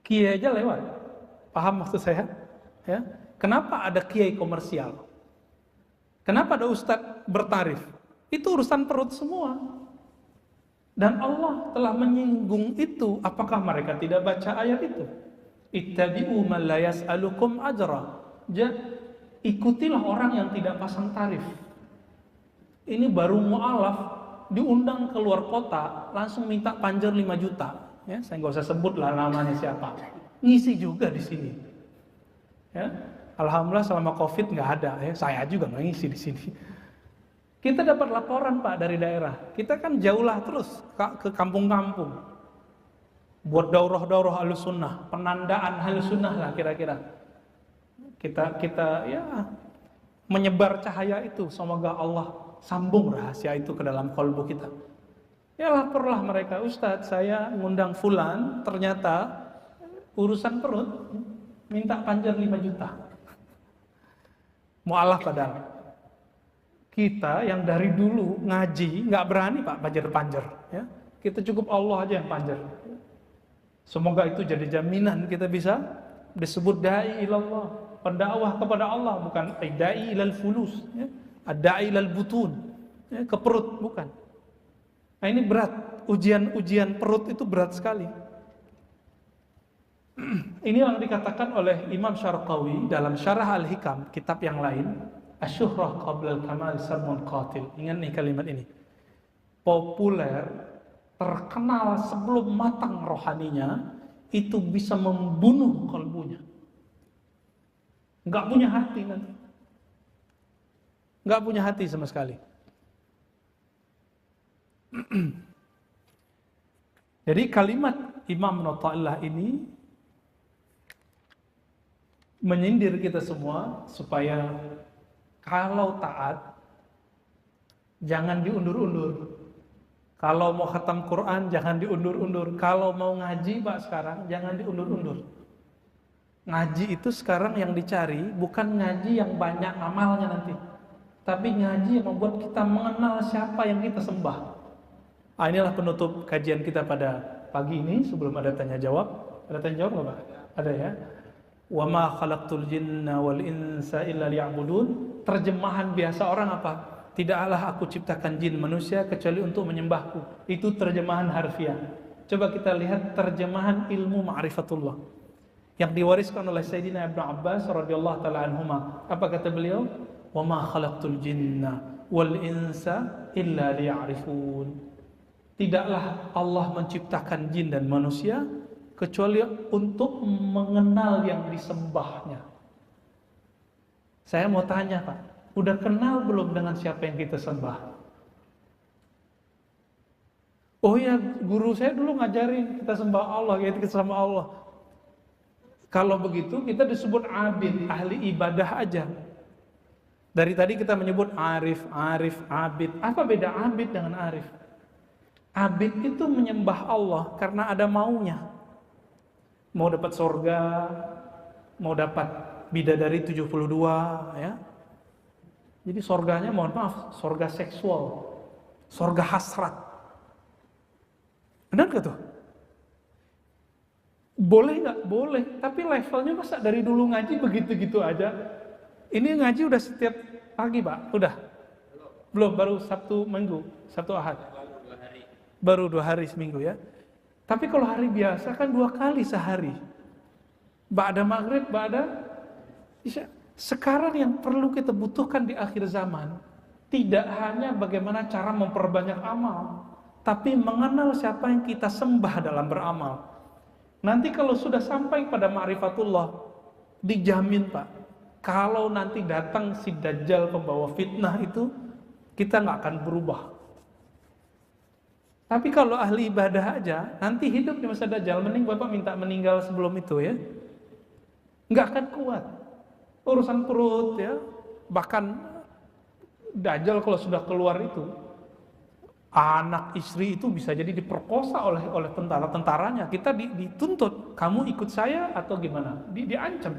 Kiai aja lewat. Paham maksud saya? Ya. Kenapa ada kiai komersial? Kenapa ada ustadz bertarif? Itu urusan perut semua. Dan Allah telah menyinggung itu. Apakah mereka tidak baca ayat itu? Ittabi'u man la yas'alukum ajra. Ikutilah orang yang tidak pasang tarif. Ini baru mu'alaf, diundang keluar kota, langsung minta panjer 5 juta. Ya, saya nggak usah sebut lah namanya siapa. Ngisi juga di sini. Ya, alhamdulillah selama COVID nggak ada. Ya, saya juga nggak ngisi di sini. Kita dapat laporan Pak dari daerah. Kita kan jauhlah terus ke kampung-kampung. Buat daurah-daurah Ahlussunnah, penandaan Ahlussunnah lah kira-kira. Kita ya menyebar cahaya itu, semoga Allah sambung rahasia itu ke dalam kalbu kita. Ya laporlah mereka, Ustadz saya ngundang fulan, ternyata urusan perut minta panjar 5 juta. Mu'alaf padahal. Kita yang dari dulu ngaji nggak berani Pak panjar-panjar. Ya. Kita cukup Allah aja yang panjar. Semoga itu jadi jaminan kita bisa disebut da'i ilallah, pendakwah kepada Allah, bukan da'i ilal fulus, ya. Da'i ilal butun, ya, ke perut, bukan. Nah ini berat, ujian perut itu berat sekali. Ini yang dikatakan oleh Imam Syarqawi dalam Syarah Al-Hikam, kitab yang lain, Asy-Syuhrah qabla al-kamal sarmun qatil. Ingat nih kalimat ini. Populer, terkenal sebelum matang rohaninya, itu bisa membunuh kalbunya. Enggak punya hati nanti. Enggak punya hati sama sekali. Jadi kalimat Imam Natta'illah ini menyindir kita semua supaya kalau taat jangan diundur-undur. Kalau mau khatam Quran jangan diundur-undur. Kalau mau ngaji Pak sekarang jangan diundur-undur. Ngaji itu sekarang yang dicari bukan ngaji yang banyak amalnya nanti, tapi ngaji yang membuat kita mengenal siapa yang kita sembah. Inilah penutup kajian kita pada pagi ini sebelum ada tanya jawab. Ada tanya jawab nggak Pak? Ada ya. Wa ma khalaqtul jinna wal insa illa liya'budun. Terjemahan biasa orang apa? Tidaklah aku ciptakan jin manusia kecuali untuk menyembahku. Itu terjemahan harfiah. Coba kita lihat terjemahan ilmu ma'rifatullah yang diwariskan oleh Sayyidina Ibnu Abbas radhiyallahu taala anhuma. Apa kata beliau? Wa ma khalaqtul jinna wal insa illa liya'rifun. Tidaklah Allah menciptakan jin dan manusia kecuali untuk mengenal yang disembahnya. Saya mau tanya Pak, udah kenal belum dengan siapa yang kita sembah? Oh ya, guru saya dulu ngajarin kita sembah Allah, kita sembah Allah. Kalau begitu kita disebut abid, ahli ibadah aja. Dari tadi kita menyebut arif, abid. Apa beda abid dengan arif? Abid itu menyembah Allah karena ada maunya. Mau dapat surga, mau dapat bidadari 72, ya. Jadi surganya mohon maaf, surga seksual, surga hasrat. Benar gak tuh? Boleh gak? Boleh. Tapi levelnya masa dari dulu ngaji begitu-gitu aja? Ini ngaji udah setiap pagi Pak? Udah? Belum, baru Sabtu Minggu, Sabtu Ahad. Baru 2 hari seminggu ya. Tapi kalau hari biasa kan 2 kali sehari. Ba'da maghrib, ba'da isya. Sekarang yang perlu kita butuhkan di akhir zaman tidak hanya bagaimana cara memperbanyak amal, tapi mengenal siapa yang kita sembah dalam beramal. Nanti kalau sudah sampai pada ma'rifatullah, dijamin Pak, kalau nanti datang si Dajjal pembawa fitnah itu, kita nggak akan berubah. Tapi kalau ahli ibadah aja, nanti hidup di masa Dajjal, mending Bapak minta meninggal sebelum itu ya. Nggak akan kuat. Urusan perut ya, Bahkan Dajjal kalau sudah keluar itu, anak istri itu bisa jadi diperkosa oleh tentara-tentaranya. Kita dituntut, kamu ikut saya atau gimana? Diancam.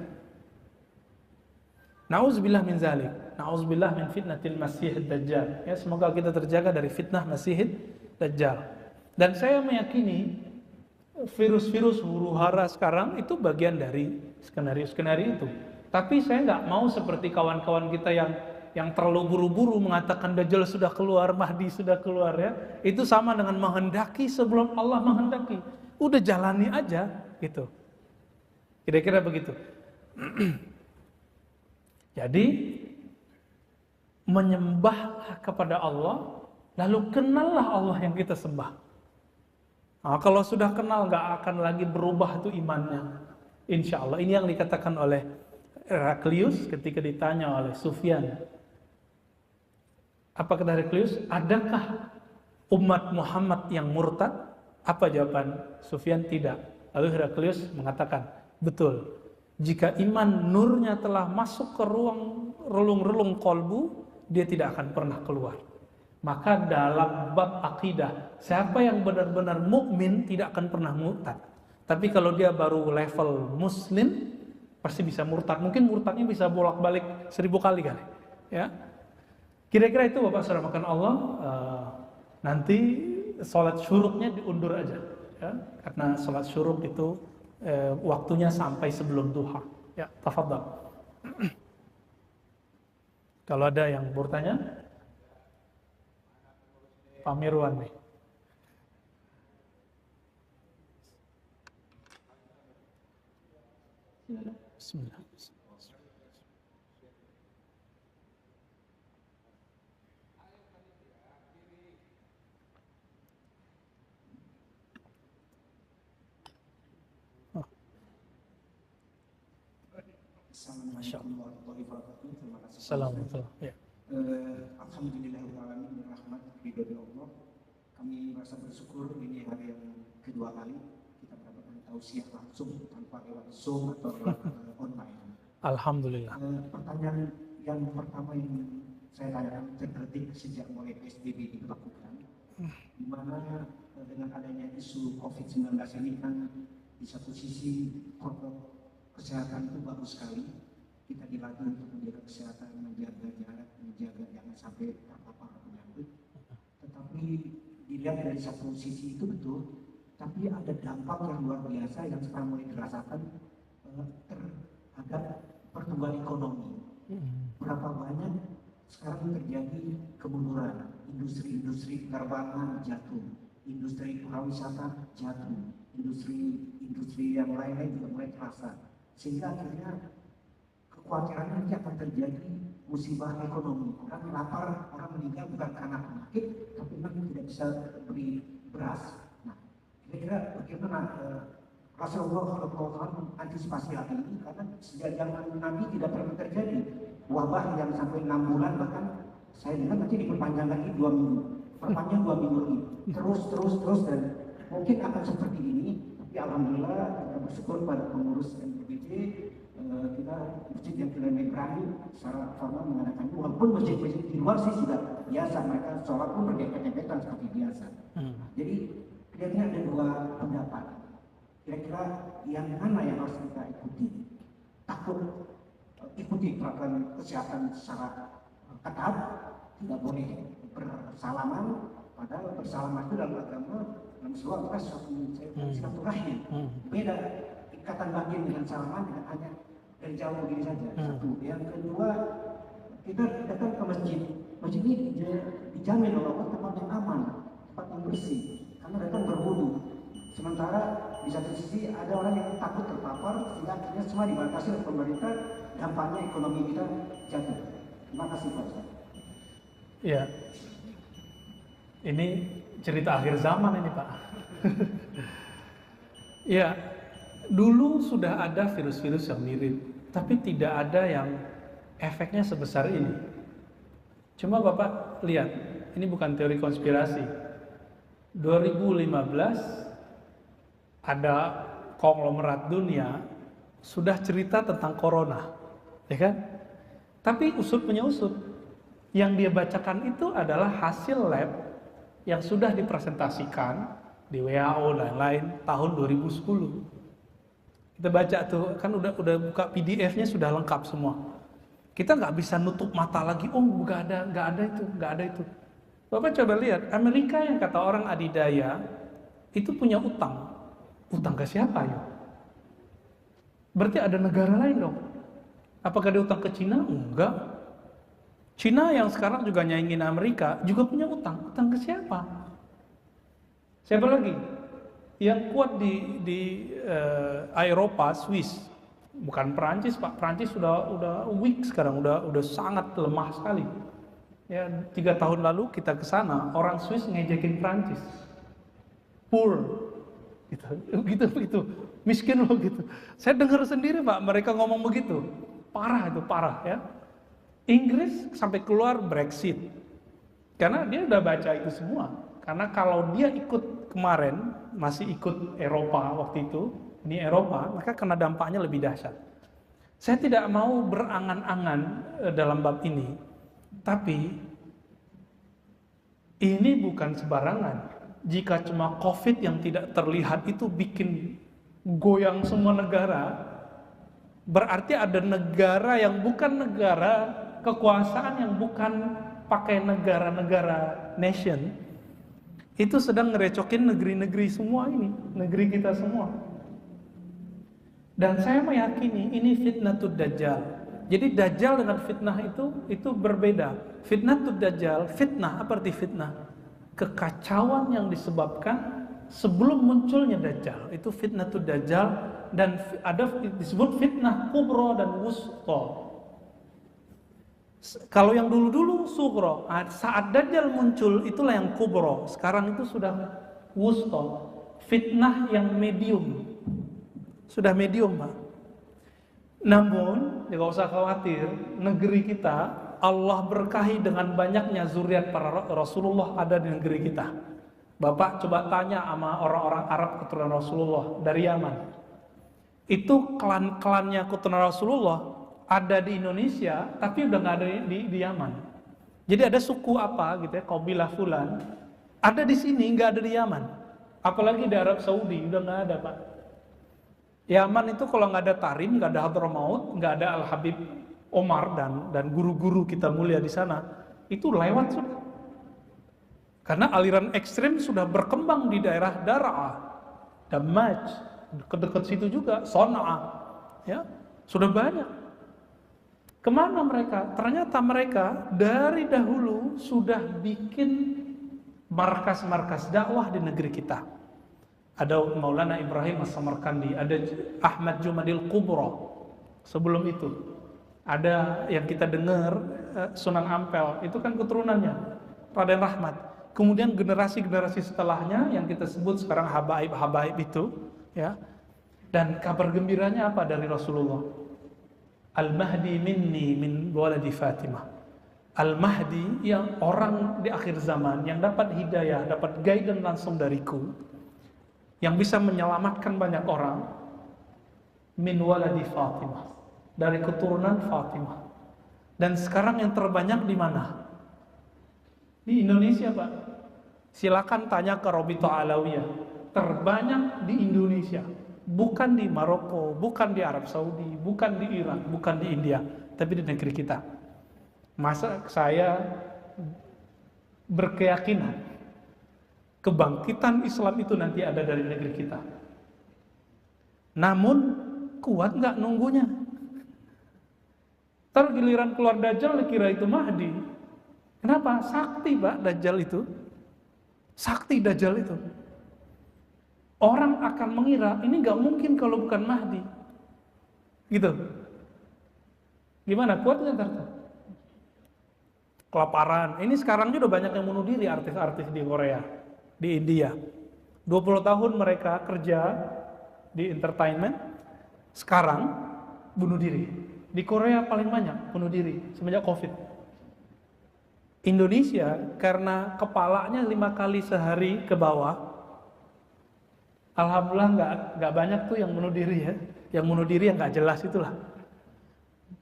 Nauzubillah min zalik. Nauzubillah min fitnatil Masihid Dajjal. Ya, semoga kita terjaga dari fitnah Masihid Dajjal. Dan saya meyakini virus-virus huru-hara sekarang itu bagian dari skenario-skenario itu. Tapi saya nggak mau seperti kawan-kawan kita yang terlalu buru-buru mengatakan Dajjal sudah keluar, Mahdi sudah keluar ya. Itu sama dengan menghendaki sebelum Allah menghendaki. Udah jalani aja gitu. Kira-kira begitu. Jadi menyembahlah kepada Allah, lalu kenallah Allah yang kita sembah. Nah, kalau sudah kenal nggak akan lagi berubah itu imannya. Insya Allah. Ini yang dikatakan oleh Heraklius ketika ditanya oleh Sufyan. Apa kata Heraklius? Adakah umat Muhammad yang murtad? Apa jawaban Sufyan? Tidak. Lalu Heraklius mengatakan, betul. Jika iman nurnya telah masuk ke ruang relung-relung kolbu, dia tidak akan pernah keluar. Maka dalam bab akidah, siapa yang benar-benar mukmin tidak akan pernah murtad. Tapi kalau dia baru level muslim, pasti bisa murtad. Mungkin murtadnya bisa bolak-balik 1000 kali. Ya, kira-kira itu Bapak Saudara makan Allah. Nanti sholat syuruknya diundur aja, ya, karena sholat syuruk itu waktunya sampai sebelum duha. Ya, tafadhal. Kalau ada yang bertanya, Pak Mirwan nih. Bismillah. Assalamualaikum warahmatullahi wabarakatuh. Terima kasih. Assalamualaikum. Ya. Alhamdulillahirrahmanirrahim. Rahmat ridho dari Allah. Kami merasa bersyukur ini hari yang kedua kali kita mendapatkan tausiah langsung tanpa lewat Zoom atau lewat online. Alhamdulillah. Pertanyaan yang pertama yang saya tanyakan terdetik sejak mulai PSBB diberlakukan, di mana dengan adanya isu COVID-19 ini kan di satu sisi protokol kesehatan itu bagus sekali, kita dilatih untuk menjaga kesehatan, menjaga jarak, menjaga jangan sampai terpapar penyakit. Tetapi dilihat dari satu sisi itu betul, tapi ada dampak yang luar biasa yang sekarang mulai dirasakan terhadap pertumbuhan ekonomi. Berapa banyak sekarang terjadi kemunduran, industri-industri penerbangan jatuh, industri pariwisata jatuh, industri yang lainnya juga mulai terasa. Sehingga akhirnya kekhawatiran nanti akan terjadi musibah ekonomi. Orang lapar, orang meninggal bukan karena penyakit, tapi memang tidak bisa beli beras. Nah, kira-kira bagaimana Rasulullah SAW mengantisipasi hal ini? Karena sejak zaman Nabi tidak pernah terjadi wabah yang sampai 6 bulan, bahkan saya dengar nanti diperpanjang lagi 2 minggu, perpanjang 2 minggu lagi, terus dan mungkin akan seperti ini. Tapi alhamdulillah kita bersyukur pada pengurus NPBJ, kita masjid yang sudah berani secara formal mengadakan, walaupun masjid-masjid di luar sih sudah biasa, mereka sholat pun berdempet-dempetan seperti biasa. Jadi kira-kira ada 2 pendapat. Kira-kira yang mana yang harus kita ikuti? Takut ikuti peraturan kesehatan secara ketat, tidak boleh bersalaman, padahal bersalaman itu dalam agama dalam Islam kita silaturahim. Beda ikatan batin dengan salaman dengan hanya dari jauh begini saja. Satu. Yang kedua, kita datang ke masjid. Masjid ini dijamin oleh Allah tempat yang aman, tempat yang bersih, karena datang berwudu. Sementara di satu sisi ada orang yang takut terpapar, sehingga akhirnya semua dibatasi oleh pemerintah, dampaknya ekonomi kita jatuh. Terima kasih Pak Ustaz. Ya, ini cerita akhir zaman ini Pak. Ya, dulu sudah ada virus-virus yang mirip, tapi tidak ada yang efeknya sebesar ini. Cuma Bapak lihat, ini bukan teori konspirasi. 2015 ada konglomerat dunia sudah cerita tentang corona, ya kan? Tapi usut punya usut. Yang dia bacakan itu adalah hasil lab yang sudah dipresentasikan di WHO dan lain tahun 2010. Kita baca tuh, kan udah buka PDF-nya sudah lengkap semua. Kita nggak bisa nutup mata lagi, oh nggak ada itu. Bapak coba lihat, Amerika yang kata orang adidaya, itu punya utang. Utang ke siapa ya? Berarti ada negara lain dong. Apakah dia utang ke Cina? Enggak. Cina yang sekarang juga nyaingin Amerika juga punya utang. Utang ke siapa? Siapa lagi? Yang kuat di Eropa, Swiss. Bukan Perancis, Pak. Perancis udah weak sekarang, udah sangat lemah sekali. Ya, 3 tahun lalu kita ke sana, orang Swiss ngejekin Perancis. Poor. Gitu. Miskin loh gitu. Saya dengar sendiri, Pak, mereka ngomong begitu. Parah ya. Inggris sampai keluar Brexit. Karena dia udah baca itu semua. Karena kalau dia ikut kemarin, masih ikut Eropa waktu itu, ini Eropa, maka kena dampaknya lebih dahsyat. Saya tidak mau berangan-angan dalam bab ini, tapi ini bukan sembarangan. Jika cuma COVID yang tidak terlihat itu bikin goyang semua negara, berarti ada negara yang bukan negara, kekuasaan yang bukan pakai negara-negara nation, itu sedang ngerecokin negeri-negeri semua ini, negeri kita semua. Dan saya meyakini ini fitnatud dajjal. Jadi dajjal dengan fitnah itu berbeda. Fitnatud dajjal, fitnah, apa arti fitnah? Kekacauan yang disebabkan sebelum munculnya dajjal, itu fitnatud dajjal. Dan ada disebut fitnah kubro dan wusta. Kalau yang dulu-dulu sugro, saat dajjal muncul itulah yang kubro. Sekarang itu sudah wusta, fitnah yang medium. Sudah medium, Pak. Namun, jangan usah khawatir, negeri kita Allah berkahi dengan banyaknya zuriat para Rasulullah ada di negeri kita. Bapak coba tanya sama orang-orang Arab keturunan Rasulullah dari Yaman. Itu klan-klannya keturunan Rasulullah ada di Indonesia, tapi udah nggak ada di Yaman. Jadi ada suku apa gitu ya, kabilah fulan, ada di sini, nggak ada di Yaman. Apalagi di Arab Saudi, udah nggak ada, Pak. Yaman itu kalau nggak ada Tarim, nggak ada Hadramaut, nggak ada Al Habib Omar dan guru-guru kita mulia di sana, itu lewat sudah. Karena aliran ekstrim sudah berkembang di daerah Daraa, Damaj, dekat-dekat situ juga, Son'a, ya sudah banyak. Kemana mereka? Ternyata mereka dari dahulu sudah bikin markas-markas dakwah di negeri kita. Ada Maulana Ibrahim As-Samarkandi, ada Ahmad Jumadil Kubro. Sebelum itu ada yang kita dengar Sunan Ampel, itu kan keturunannya Raden Rahmat. Kemudian generasi-generasi setelahnya yang kita sebut sekarang habaib itu, ya. Dan kabar gembiranya apa dari Rasulullah? Al-Mahdi minni min waladi Fatimah. Al-Mahdi yang orang di akhir zaman yang dapat hidayah, dapat guidance langsung dariku, yang bisa menyelamatkan banyak orang, min waladi Fatimah, dari keturunan Fatimah. Dan sekarang yang terbanyak di mana? Di Indonesia, Pak. Silakan tanya ke Robito Alawiyah. Terbanyak di Indonesia. Bukan di Maroko, bukan di Arab Saudi, bukan di Irak, bukan di India, tapi di negeri kita. Masa saya berkeyakinan kebangkitan Islam itu nanti ada dari negeri kita. Namun kuat nggak nunggunya? Ntar giliran keluar Dajjal dikira itu Mahdi. Kenapa? Sakti, Pak, Dajjal itu. Sakti Dajjal itu. Orang akan mengira ini nggak mungkin kalau bukan Mahdi, gitu. Gimana? Kuat nggak ntar? Kelaparan. Ini sekarang juga banyak yang bunuh diri, artis-artis di Korea, di India. 20 tahun mereka kerja di entertainment, sekarang bunuh diri. Di Korea paling banyak bunuh diri semenjak COVID. Indonesia karena kepalanya 5 kali sehari ke bawah, alhamdulillah nggak banyak tuh yang bunuh diri ya. Yang bunuh diri yang nggak jelas itulah.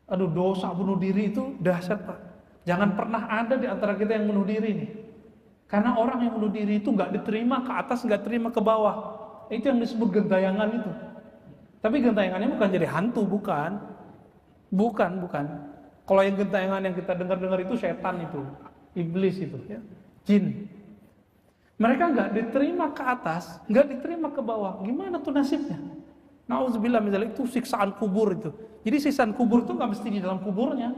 Aduh, dosa bunuh diri itu dahsyat, Pak. Jangan pernah ada di antara kita yang bunuh diri nih. Karena orang yang bunuh diri itu nggak diterima ke atas, nggak terima ke bawah. Itu yang disebut gentayangan itu. Tapi gentayangannya bukan jadi hantu, bukan. Bukan. Kalau yang gentayangan yang kita dengar-dengar itu setan itu, iblis itu, ya, jin. Mereka nggak diterima ke atas, nggak diterima ke bawah. Gimana tuh nasibnya? Nauzubillah misalnya itu siksaan kubur itu. Jadi siksaan kubur itu nggak mesti di dalam kuburnya.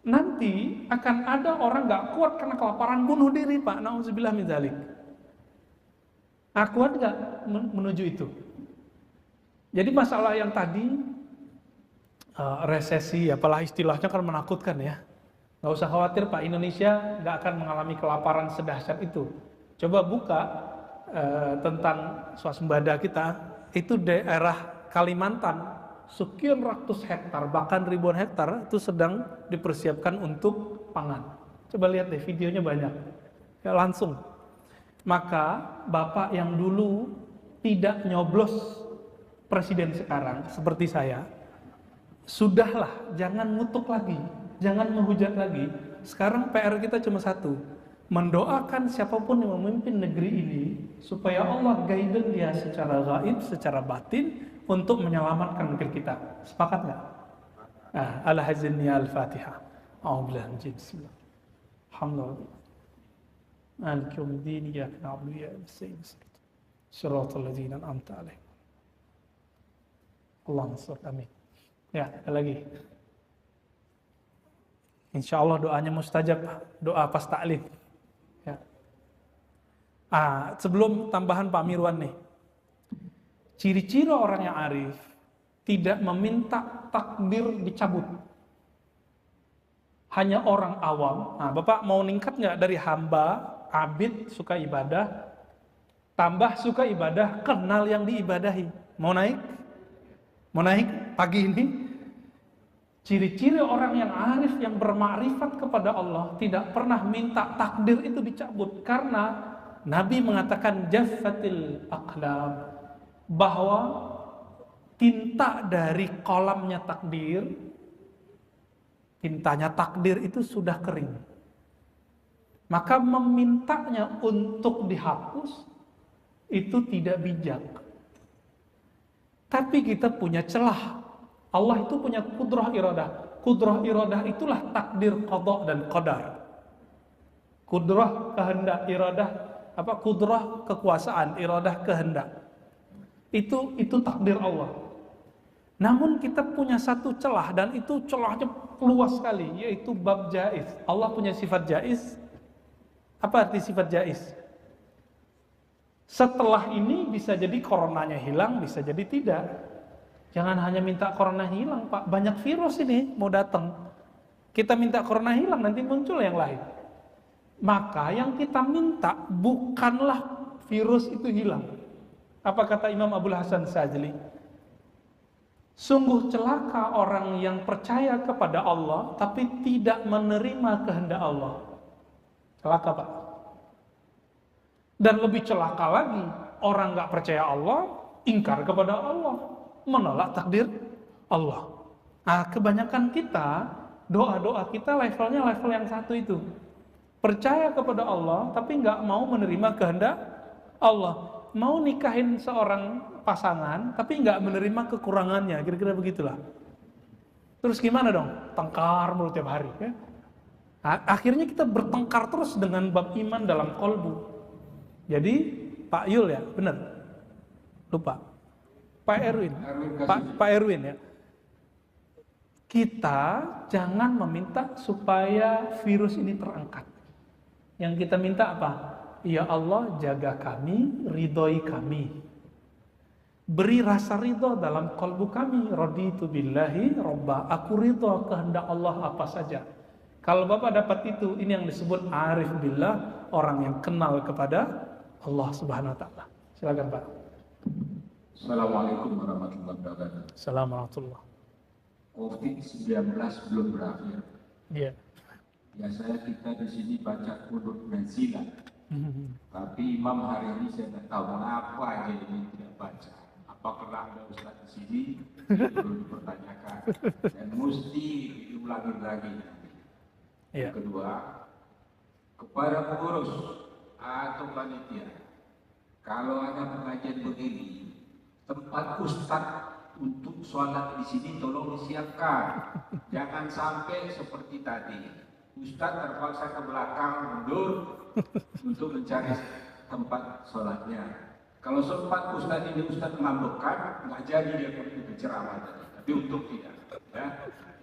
Nanti akan ada orang nggak kuat karena kelaparan bunuh diri, Pak. Nauzubillah min dzalik. Kuat nggak menuju itu? Jadi masalah yang tadi resesi, apalah istilahnya kan menakutkan ya. Nggak usah khawatir, Pak. Indonesia nggak akan mengalami kelaparan sedahsyat itu. Coba buka tentang swasembada kita, itu daerah Kalimantan. Sekian ratus hektar, bahkan ribuan hektar itu sedang dipersiapkan untuk pangan. Coba lihat deh, videonya banyak. Ya, langsung. Maka Bapak yang dulu tidak nyoblos presiden sekarang, seperti saya, sudahlah, jangan ngutuk lagi, jangan menghujat lagi. Sekarang PR kita cuma satu, mendoakan siapapun yang memimpin negeri ini, supaya Allah guide dia secara gaib, secara batin, untuk menyelamatkan negeri kita. Sepakat nggak? Al-Hazni Al-Fatihah. A'udzubillahi minasyaitonir rajim. Bismillah. Alhamdulillah. Maliki yaumiddin, iyyaka na'budu wa iyyaka nasta'in. Shiratal ladzina an'amta 'alaihim. Allahumma shalli amin. Ya, ada lagi. Insya Allah doanya mustajab, doa pas taklim. Ya. Sebelum tambahan Pak Mirwan nih. Ciri-ciri orang yang arif tidak meminta takdir dicabut. Hanya orang awam. Bapak mau ningkat nggak dari hamba, abid, suka ibadah, tambah suka ibadah, kenal yang diibadahi. Mau naik? Mau naik pagi ini? Ciri-ciri orang yang arif, yang bermakrifat kepada Allah, tidak pernah minta takdir itu dicabut. Karena Nabi mengatakan jaffatil aqlam, bahwa tinta dari kolamnya takdir, tintanya takdir itu sudah kering. Maka memintanya untuk dihapus itu tidak bijak. Tapi kita punya celah. Allah itu punya kudrah iradah. Kudrah iradah itulah takdir qada dan qadar. Kudrah kehendak, iradah kudrah kekuasaan, iradah kehendak. Itu takdir Allah. Namun kita punya satu celah, dan itu celahnya luas sekali, yaitu bab jaiz. Allah punya sifat jaiz. Apa arti sifat jaiz? Setelah ini bisa jadi coronanya hilang, bisa jadi tidak. Jangan hanya minta corona hilang, Pak. Banyak virus ini mau datang. Kita minta corona hilang, nanti muncul yang lain. Maka yang kita minta bukanlah virus itu hilang. Apa kata Imam Abdul Hasan Sajli? Sungguh celaka orang yang percaya kepada Allah tapi tidak menerima kehendak Allah. Celaka, Pak. Dan lebih celaka lagi, orang gak percaya Allah, ingkar kepada Allah, menolak takdir Allah. Kebanyakan kita, doa-doa kita levelnya level yang satu itu. Percaya kepada Allah tapi gak mau menerima kehendak Allah. Mau nikahin seorang pasangan tapi nggak menerima kekurangannya, kira-kira begitulah. Terus gimana dong? Tengkar mulu tiap hari ya? Akhirnya kita bertengkar terus dengan bab iman dalam kolbu. Jadi Pak Yul ya, benar? Lupa. Pak Erwin. Pak Erwin ya. Kita jangan meminta supaya virus ini terangkat. Yang kita minta apa? Ya Allah, jaga kami, ridhoi kami. Beri rasa ridho dalam kalbu kami. Raditu billahi robba. Aku ridho kehendak Allah apa saja. Kalau Bapak dapat itu, ini yang disebut arif billah, orang yang kenal kepada Allah Subhanahu wa taala. Silakan, Pak. Assalamualaikum warahmatullahi wabarakatuh. Assalamualaikum. COVID-19 belum berakhir. Iya. Biasanya kita di sini baca qunut menzilah. Tapi Imam hari ini saya tidak tahu mengapa aja ini tidak baca. apakah ada Ustaz di sini, itu perlu dipertanyakan dan mesti diulangi lagi. Yang kedua, kepada pengurus atau panitia, kalau ada pengajian begini, tempat Ustaz untuk sholat di sini tolong disiapkan. Jangan sampai seperti tadi, Ustaz terpaksa ke belakang mundur untuk mencari tempat sholatnya. Kalau sempat Ustaz ini Ustaz mengambekkan, nggak jadi dia pergi ceramah tadi. Tapi untuk tidak, ya.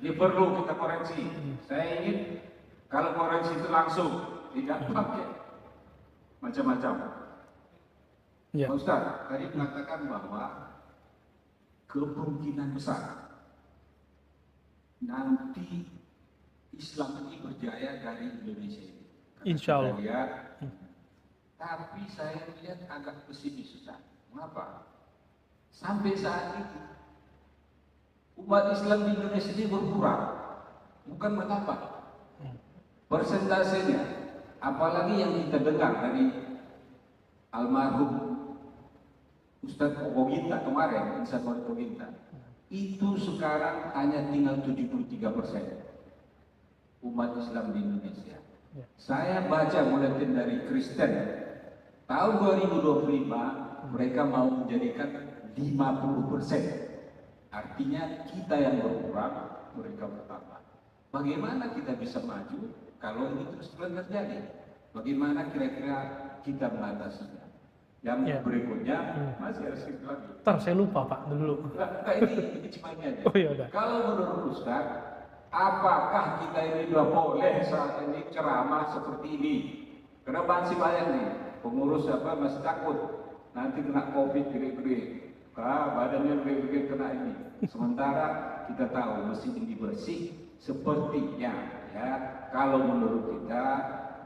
Ini perlu kita koreksi. Saya ingin kalau koreksi itu langsung, tidak pakai macam-macam. Ya. Pak Ustaz tadi mengatakan bahwa kemungkinan besar nanti Islam ini berjaya dari Indonesia ini. Insya Allah. Tapi saya lihat agak pesimis, Ustaz. Mengapa? Sampai saat ini umat Islam di Indonesia ini berkurang, bukan menambah. Persentasenya, apalagi yang kita dengar dari almarhum Ustaz Koginta kemarin, Ustaz Koginta, itu sekarang hanya tinggal 73% umat Islam di Indonesia. Saya baca buletin dari Kristen, tahun 2025 mereka mau menjadikan 50%. Artinya kita yang berkurang, mereka bertambah. Bagaimana kita bisa maju kalau ini terus terjadi? Bagaimana kira-kira kita mengatasinya? Yang berikutnya masih harus kita lagi. Ntar saya lupa Pak dulu. Nah, ini cuma ini aja. Oh iya udah. Kalau menurut Ustaz, apakah kita ini sudah boleh saat ini ceramah seperti ini? Karena masih banyak nih pengurus masih takut nanti kena COVID gede-gede. Badannya gede-gede kena ini. Sementara kita tahu masjid ini bersih, sepertinya ya kalau menurut kita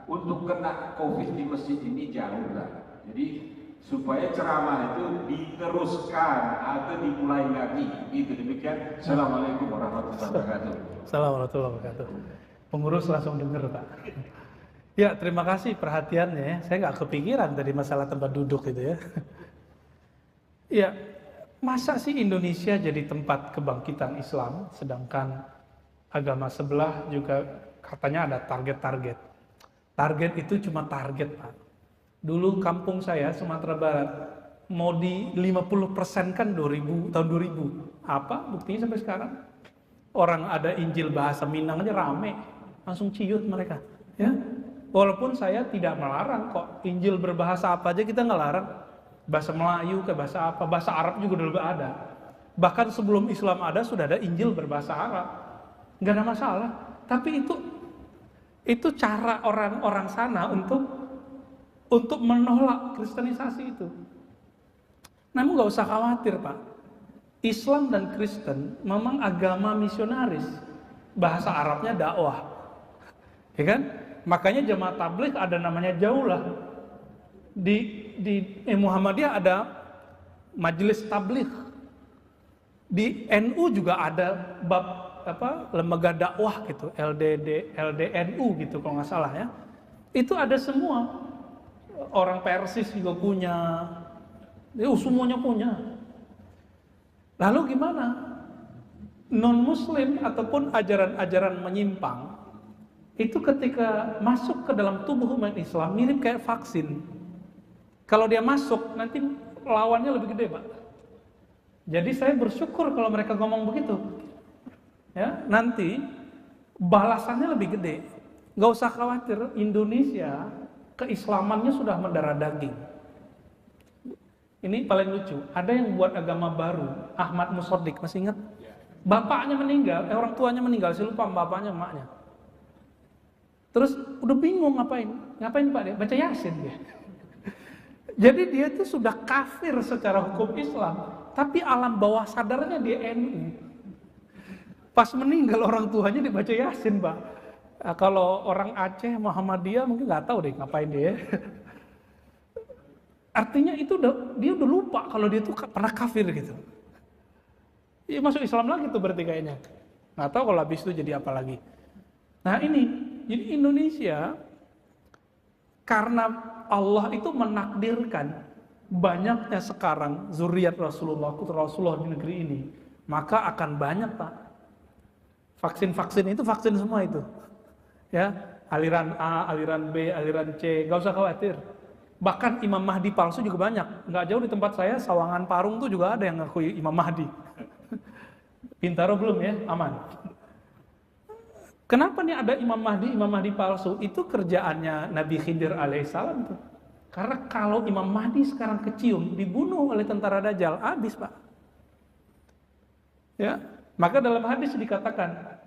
untuk kena COVID di masjid ini jauh lah. Jadi supaya ceramah itu diteruskan atau dimulai lagi. Itu demikian. Assalamualaikum warahmatullahi wabarakatuh. Assalamualaikum warahmatullahi wabarakatuh. Pengurus langsung dengar Pak. Ya terima kasih perhatiannya. Saya nggak kepikiran tadi masalah tempat duduk itu ya. Ya masa sih Indonesia jadi tempat kebangkitan Islam, sedangkan agama sebelah juga katanya ada target-target. Target itu cuma target Pak. Dulu kampung saya Sumatera Barat mau di 50% kan tahun 2000. Apa buktinya sampai sekarang? Orang ada Injil bahasa Minang aja rame, langsung ciut mereka. Ya, walaupun saya tidak melarang kok Injil berbahasa apa aja kita nggak larang. Bahasa Melayu ke bahasa apa, bahasa Arab juga dulu ada. Bahkan sebelum Islam ada sudah ada Injil berbahasa Arab, nggak ada masalah. Tapi itu cara orang-orang sana untuk menolak kristenisasi itu. Namun nggak usah khawatir Pak. Islam dan Kristen memang agama misionaris. Bahasa Arabnya dakwah. Ya kan? Makanya jemaat tabligh ada namanya Jaulah. Di Muhammadiyah ada majelis tabligh. Di NU juga ada bab lembaga dakwah gitu, LDNU gitu kalau nggak salah ya. Itu ada semua. Orang Persis juga punya, semuanya punya. Lalu gimana? Non-Muslim ataupun ajaran-ajaran menyimpang itu ketika masuk ke dalam tubuh umat Islam mirip kayak vaksin. Kalau dia masuk nanti lawannya lebih gede Pak. Jadi saya bersyukur kalau mereka ngomong begitu. Ya, nanti balasannya lebih gede. Gak usah khawatir, Indonesia keislamannya sudah mendarah daging. Ini paling lucu, ada yang buat agama baru, Ahmad Musodik, masih ingat? Bapaknya meninggal, orang tuanya meninggal, saya lupa bapaknya, emaknya. Terus udah bingung ngapain Pak dia? Baca Yasin dia. Jadi dia tuh sudah kafir secara hukum Islam, tapi alam bawah sadarnya dia NU. Pas meninggal orang tuanya dibaca Yasin Pak. Kalau orang Aceh Muhammadiyah mungkin nggak tahu deh ngapain dia. Artinya itu dia udah lupa kalau dia tuh pernah kafir gitu. Iya masuk Islam lagi tuh berarti kayaknya. Nggak tahu kalau habis itu jadi apa lagi. Nah ini, jadi Indonesia karena Allah itu menakdirkan banyaknya sekarang zuriat Rasulullah, putra Rasulullah di negeri ini, maka akan banyak Pak. Vaksin-vaksin itu vaksin semua itu. Ya, aliran A, aliran B, aliran C, gak usah khawatir. Bahkan Imam Mahdi palsu juga banyak. Nggak jauh di tempat saya, Sawangan Parung tuh juga ada yang ngakui Imam Mahdi. Bintaro belum ya, aman. Kenapa nih ada Imam Mahdi palsu? Itu kerjaannya Nabi Khidir alaihissalam tuh. Karena kalau Imam Mahdi sekarang kecium, dibunuh oleh tentara Dajjal, habis Pak. Ya, maka dalam hadis dikatakan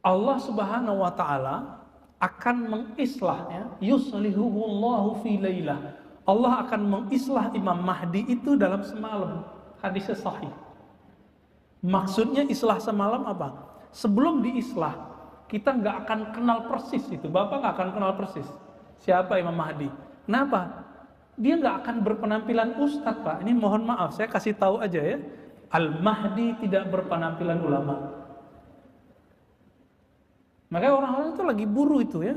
Allah Subhanahu wa taala akan mengislahnya, yuslihuhullahu fi lailah. Allah akan mengislah Imam Mahdi itu dalam semalam. Hadisnya sahih. Maksudnya islah semalam apa? Sebelum diislah, kita nggak akan kenal persis itu. Bapak nggak akan kenal persis siapa Imam Mahdi. Kenapa? Dia nggak akan berpenampilan ustadz Pak. Ini mohon maaf, saya kasih tahu aja ya. Al-Mahdi tidak berpenampilan ulama. Makanya orang-orang itu lagi buru itu ya.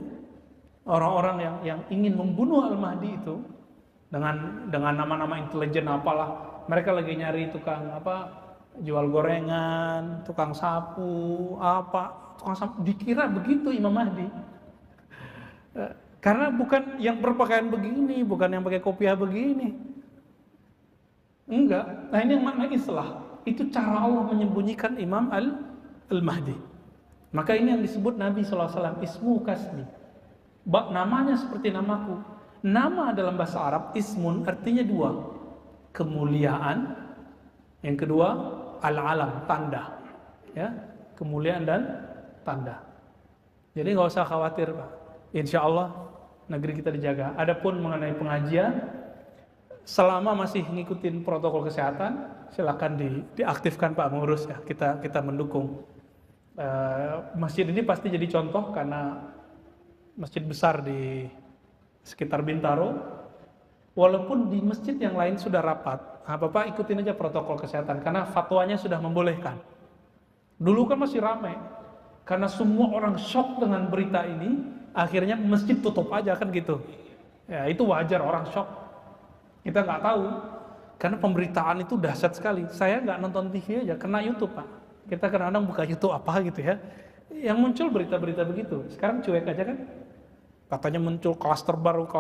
Orang-orang yang ingin membunuh Al-Mahdi itu dengan nama-nama intelijen apalah. Mereka lagi nyari tukang jual gorengan, tukang sapu, tukang sapu. Dikira begitu Imam Mahdi. Karena bukan yang berpakaian begini, bukan yang pakai kopiah begini. Enggak. Nah ini yang makna islah. Itu cara Allah menyembunyikan Imam Al-Mahdi. Maka ini yang disebut Nabi SAW, ismu kasmi. Namanya seperti namaku. Nama dalam bahasa Arab, ismun artinya dua. Kemuliaan. Yang kedua, al-alam, tanda. Ya, kemuliaan dan tanda. Jadi nggak usah khawatir Pak. Insya Allah negeri kita dijaga. Adapun mengenai pengajian, selama masih ngikutin protokol kesehatan, silakan diaktifkan Pak pengurus ya. Kita mendukung. Masjid ini pasti jadi contoh karena masjid besar di sekitar Bintaro. Walaupun di masjid yang lain sudah rapat, Bapak ikutin aja protokol kesehatan karena fatwanya sudah membolehkan. Dulu kan masih ramai karena semua orang shock dengan berita ini, akhirnya masjid tutup aja kan gitu. Ya itu wajar orang shock. Kita nggak tahu karena pemberitaan itu dahsyat sekali. Saya nggak nonton TV aja, kena YouTube Pak. Kita kadang-kadang buka YouTube apa gitu ya. Yang muncul berita-berita begitu. Sekarang cuek aja kan. Katanya muncul klaster baru.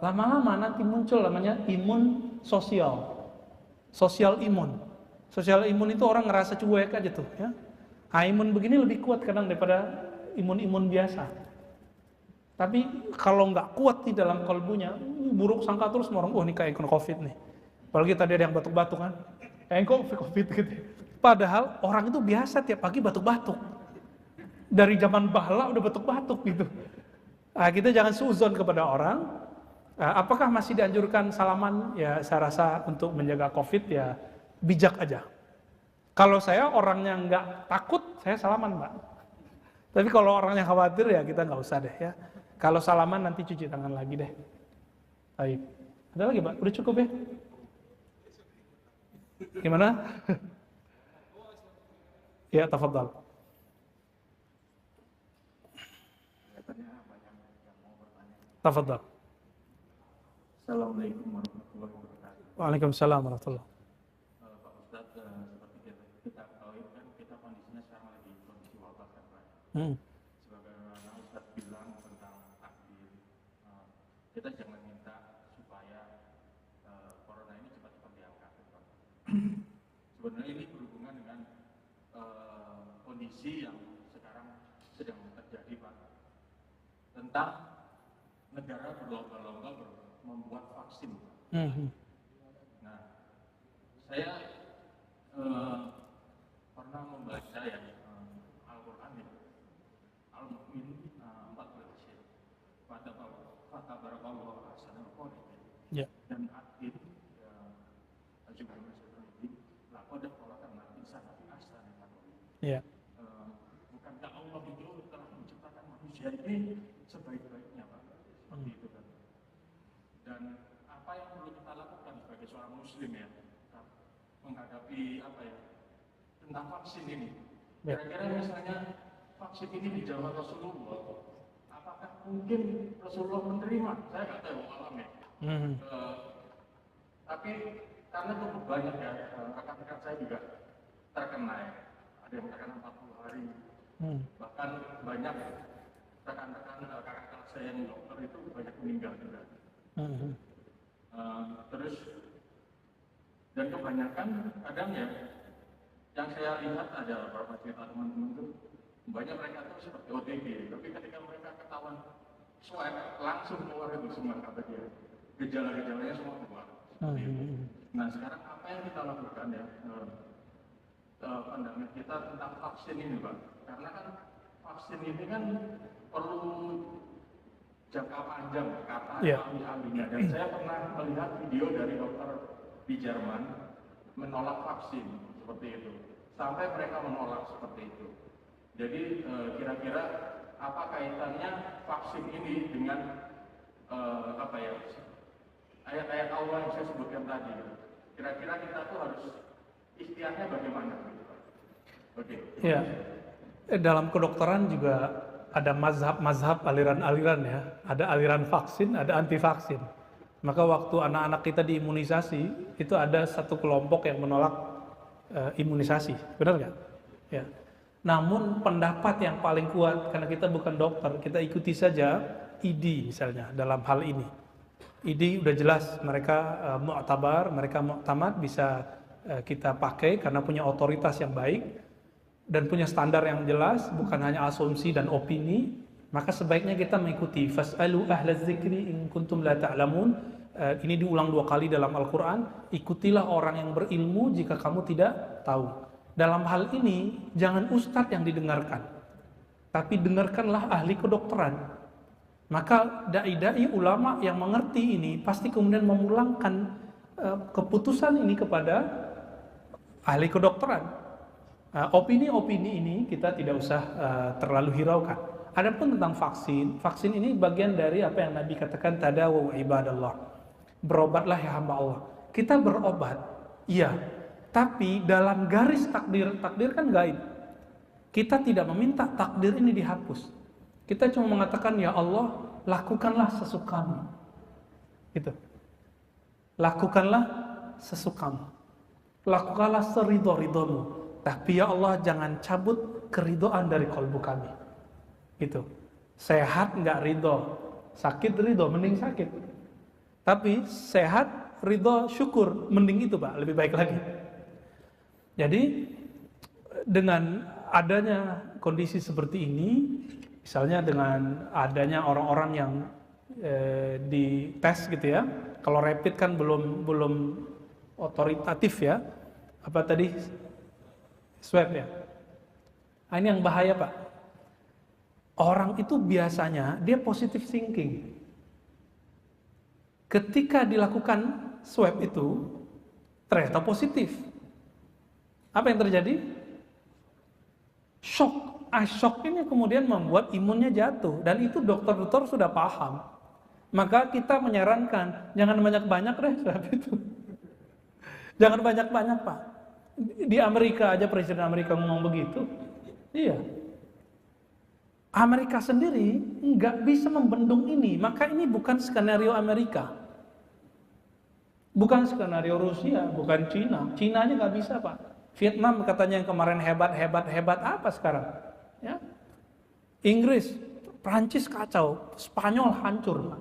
Lama-lama nanti muncul namanya imun sosial. Sosial imun. Sosial imun itu orang ngerasa cuek aja tuh ya. Nah, imun begini lebih kuat kadang daripada imun biasa. Tapi kalau nggak kuat di dalam kalbunya, buruk sangka terus orang, ini kayak kena COVID nih. Apalagi tadi ada yang batuk-batuk kan. COVID gitu. Padahal orang itu biasa tiap pagi batuk-batuk. Dari zaman bahla udah batuk-batuk gitu. Nah, kita jangan suuzon kepada orang. Apakah masih dianjurkan salaman? Ya saya rasa untuk menjaga COVID ya bijak aja. Kalau saya orangnya nggak takut, saya salaman Pak. Tapi kalau orangnya khawatir ya kita nggak usah deh ya. Kalau salaman nanti cuci tangan lagi deh. Baik. Ada lagi Pak? Udah cukup ya? Gimana? Ya, tafadhal. Tafadhal. Assalamualaikum warahmatullahi wabarakatuh. Waalaikumsalam warahmatullahi. Pak Ustadz, seperti kita ketahui kan kita kondisinya sekarang lagi kondisi wabah kan Pak. Sebagaimana Ustadz bilang tentang takdir, kita jangan minta supaya corona ini cepat-cepat diangkat Pak. Sebenarnya ini berhubungan dengan kondisi yang sekarang sedang terjadi Pak. Tentang negara berlomba-lomba membuat vaksin. Nah, saya pernah membaca ya Al-Quran ya, Al-Mu'min 14 ya. Fata barakallahu ahsanul khaliqin. Dan akhir juga ini laqad khalaqnal insana fi ahsani taqwim. Bukankah Allah itu telah menciptakan manusia ini sebaik-baiknya Pak? Seperti itu kan. Dan apa yang perlu kita lakukan sebagai seorang muslim ya menghadapi tentang vaksin ini. Kira-kira misalnya vaksin ini di zaman Rasulullah, apakah mungkin Rasulullah menerima? Saya nggak tahu alam ya. Tapi karena cukup banyak ya, rekan-rekan saya juga terkena ya. Ada yang terkena 40 hari. Bahkan banyak rekan-rekan kakak saya yang dokter itu banyak meninggal juga. Terus dan kebanyakan kadang ya yang saya lihat ada beberapa cerita teman-teman itu banyak mereka tuh seperti OTG, tapi ketika mereka ketahuan swab langsung keluar itu semua kata dia, gejala-gejalanya semua keluar. Nah sekarang apa yang kita lakukan ya, pandangan kita tentang vaksin ini Pak, karena kan vaksin ini kan perlu jangka panjang kata ahli-ahlinya, dan saya pernah melihat video dari dokter di Jerman menolak vaksin seperti itu, sampai mereka menolak seperti itu. Jadi kira-kira apa kaitannya vaksin ini dengan apa ya, ayat-ayat Allah yang saya sebutkan tadi? Kira-kira kita tuh harus ikhtiarnya bagaimana? Oke. Ya, dalam kedokteran juga ada mazhab aliran-aliran ya. Ada aliran vaksin, ada anti vaksin. Maka waktu anak-anak kita diimunisasi, itu ada satu kelompok yang menolak imunisasi, benar nggak? Ya. Namun pendapat yang paling kuat, karena kita bukan dokter, kita ikuti saja ID misalnya dalam hal ini. ID udah jelas mereka mu'tabar, mereka mu'tamad, bisa kita pakai karena punya otoritas yang baik dan punya standar yang jelas, bukan hanya asumsi dan opini. Maka sebaiknya kita mengikuti fas'alu ahlaz zikri in kuntum la ta'lamun. Ini diulang 2 kali dalam Al-Quran. Ikutilah orang yang berilmu jika kamu tidak tahu. Dalam hal ini jangan ustadz yang didengarkan, tapi dengarkanlah ahli kedokteran. Maka dai-dai ulama yang mengerti ini pasti kemudian memulangkan keputusan ini kepada ahli kedokteran. Opini-opini ini kita tidak usah terlalu hiraukan. Adapun tentang vaksin ini bagian dari apa yang Nabi katakan, tadawu ibadallah, berobatlah ya hamba Allah. Kita berobat, iya, tapi dalam garis takdir kan gaib. Kita tidak meminta takdir ini dihapus. Kita cuma mengatakan, ya Allah, lakukanlah sesukamu. Gitu. Lakukanlah sesukamu. Lakukanlah seridho-ridhomu. Tapi ya Allah, jangan cabut keridhaan dari kalbu kami. Gitu. Sehat nggak ridho, sakit ridho, mending sakit. Tapi sehat, ridho, syukur, mending itu Pak, lebih baik lagi. Jadi dengan adanya kondisi seperti ini, misalnya dengan adanya orang-orang yang dites gitu ya, kalau rapid kan belum otoritatif ya, apa tadi swab ya. Nah, ini yang bahaya Pak. Orang itu biasanya dia positive thinking. Ketika dilakukan swab itu ternyata positif. Apa yang terjadi? Shock. Shock ini kemudian membuat imunnya jatuh. Dan itu dokter-dokter sudah paham. Maka kita menyarankan, jangan banyak-banyak deh swab itu. Jangan banyak-banyak Pak. Di Amerika aja Presiden Amerika ngomong begitu. Iya. Amerika sendiri nggak bisa membendung ini. Maka ini bukan skenario Amerika. Bukan skenario Rusia, bukan Cina. Cina aja nggak bisa Pak. Vietnam katanya yang kemarin hebat apa sekarang? Ya. Inggris, Prancis kacau, Spanyol hancur.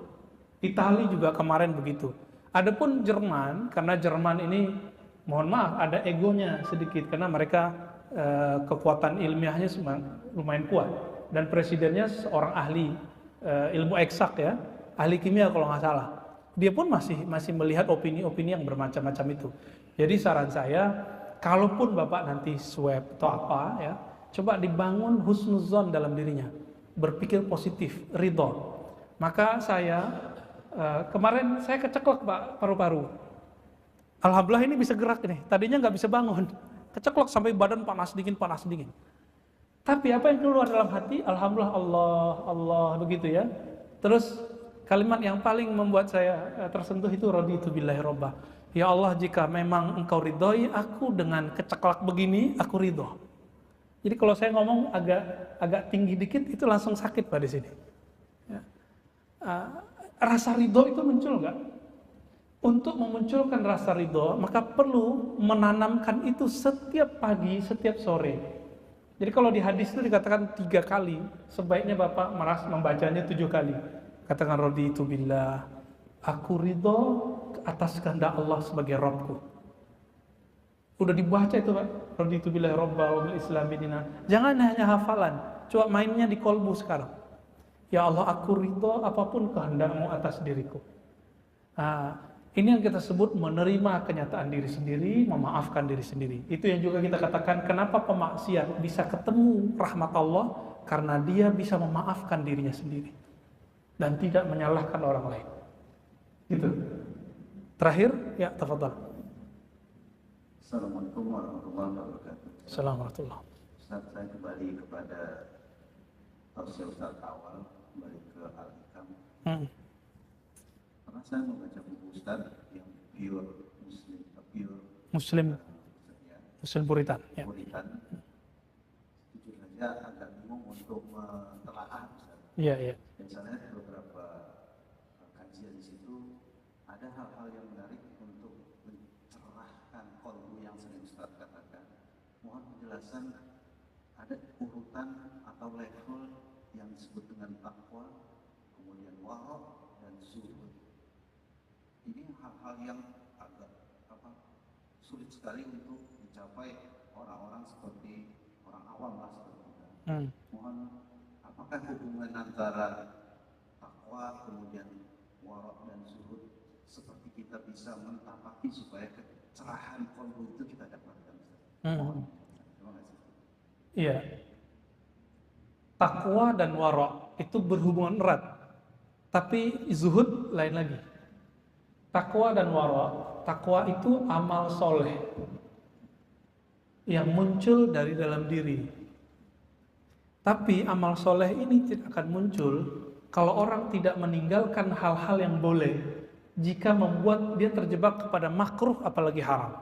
Italia juga kemarin begitu. Adapun Jerman, karena Jerman ini mohon maaf ada egonya sedikit karena mereka kekuatan ilmiahnya lumayan kuat dan presidennya seorang ahli ilmu eksak ya, ahli kimia kalau nggak salah. Dia pun masih melihat opini-opini yang bermacam-macam itu. Jadi saran saya, kalaupun Bapak nanti swab atau apa ya, coba dibangun husnuzon dalam dirinya, berpikir positif, ridho. Maka saya kemarin saya keceklek Pak paru-paru. Alhamdulillah ini bisa gerak nih. Tadinya nggak bisa bangun, keceklek sampai badan panas dingin. Tapi apa yang keluar dalam hati? Alhamdulillah, Allah begitu ya. Terus kalimat yang paling membuat saya tersentuh itu raditu billahi robba. Ya Allah, jika memang Engkau ridhoi aku dengan keceklek begini, aku ridho. Jadi kalau saya ngomong agak tinggi dikit itu langsung sakit Pak di sini. Ya. Rasa ridho itu muncul nggak? Untuk memunculkan rasa ridho, maka perlu menanamkan itu setiap pagi, setiap sore. Jadi kalau di hadis itu dikatakan 3 kali, sebaiknya Bapak membacanya 7 kali. Katakan raditu billah, aku ridho atas kehendak Allah sebagai Rabbku. Udah dibaca itu Pak, raditu billah robba wa bil islami dina. Jangan hanya hafalan, coba mainnya di kolbu sekarang. Ya Allah, aku ridho apapun kehendakmu atas diriku. Nah, ini yang kita sebut menerima kenyataan diri sendiri, memaafkan diri sendiri. Itu yang juga kita katakan kenapa pemaksiat bisa ketemu rahmat Allah, karena dia bisa memaafkan dirinya sendiri dan tidak menyalahkan orang lain. Gitu. Terakhir, ya tafadhal. Assalamualaikum warahmatullahi wabarakatuh. Assalamualaikum warahmatullahi. Ustaz, saya kembali kepada tafsir Ustaz awal, kembali ke Al-Hikam. Karena saya membaca buku Ustaz yang pure Muslim Puritan. Ya. Puritan. Jujur saja agak bingung untuk mentelaah Ustaz. Iya, iya. Dan saya lihat beberapa kajian di situ ada hal-hal yang menarik untuk mencerahkan kolbu yang sering Ustaz katakan. Mohon penjelasan, ada urutan atau level yang disebut dengan takwa, kemudian wara dan zuhud. Ini hal-hal yang agak sulit sekali untuk dicapai orang-orang seperti orang awam lah seperti kita. Mohon, apakah hubungan antara takwa kemudian wara dan zuhud seperti kita bisa mentapaki supaya kecerahan kolbu itu kita dapatkan? Mohon. Terima kasih. Iya. Takwa dan wara itu berhubungan erat. Tapi zuhud lain lagi. Takwa dan wara, takwa itu amal soleh yang muncul dari dalam diri. Tapi amal soleh ini tidak akan muncul kalau orang tidak meninggalkan hal-hal yang boleh, jika membuat dia terjebak kepada makruh apalagi haram.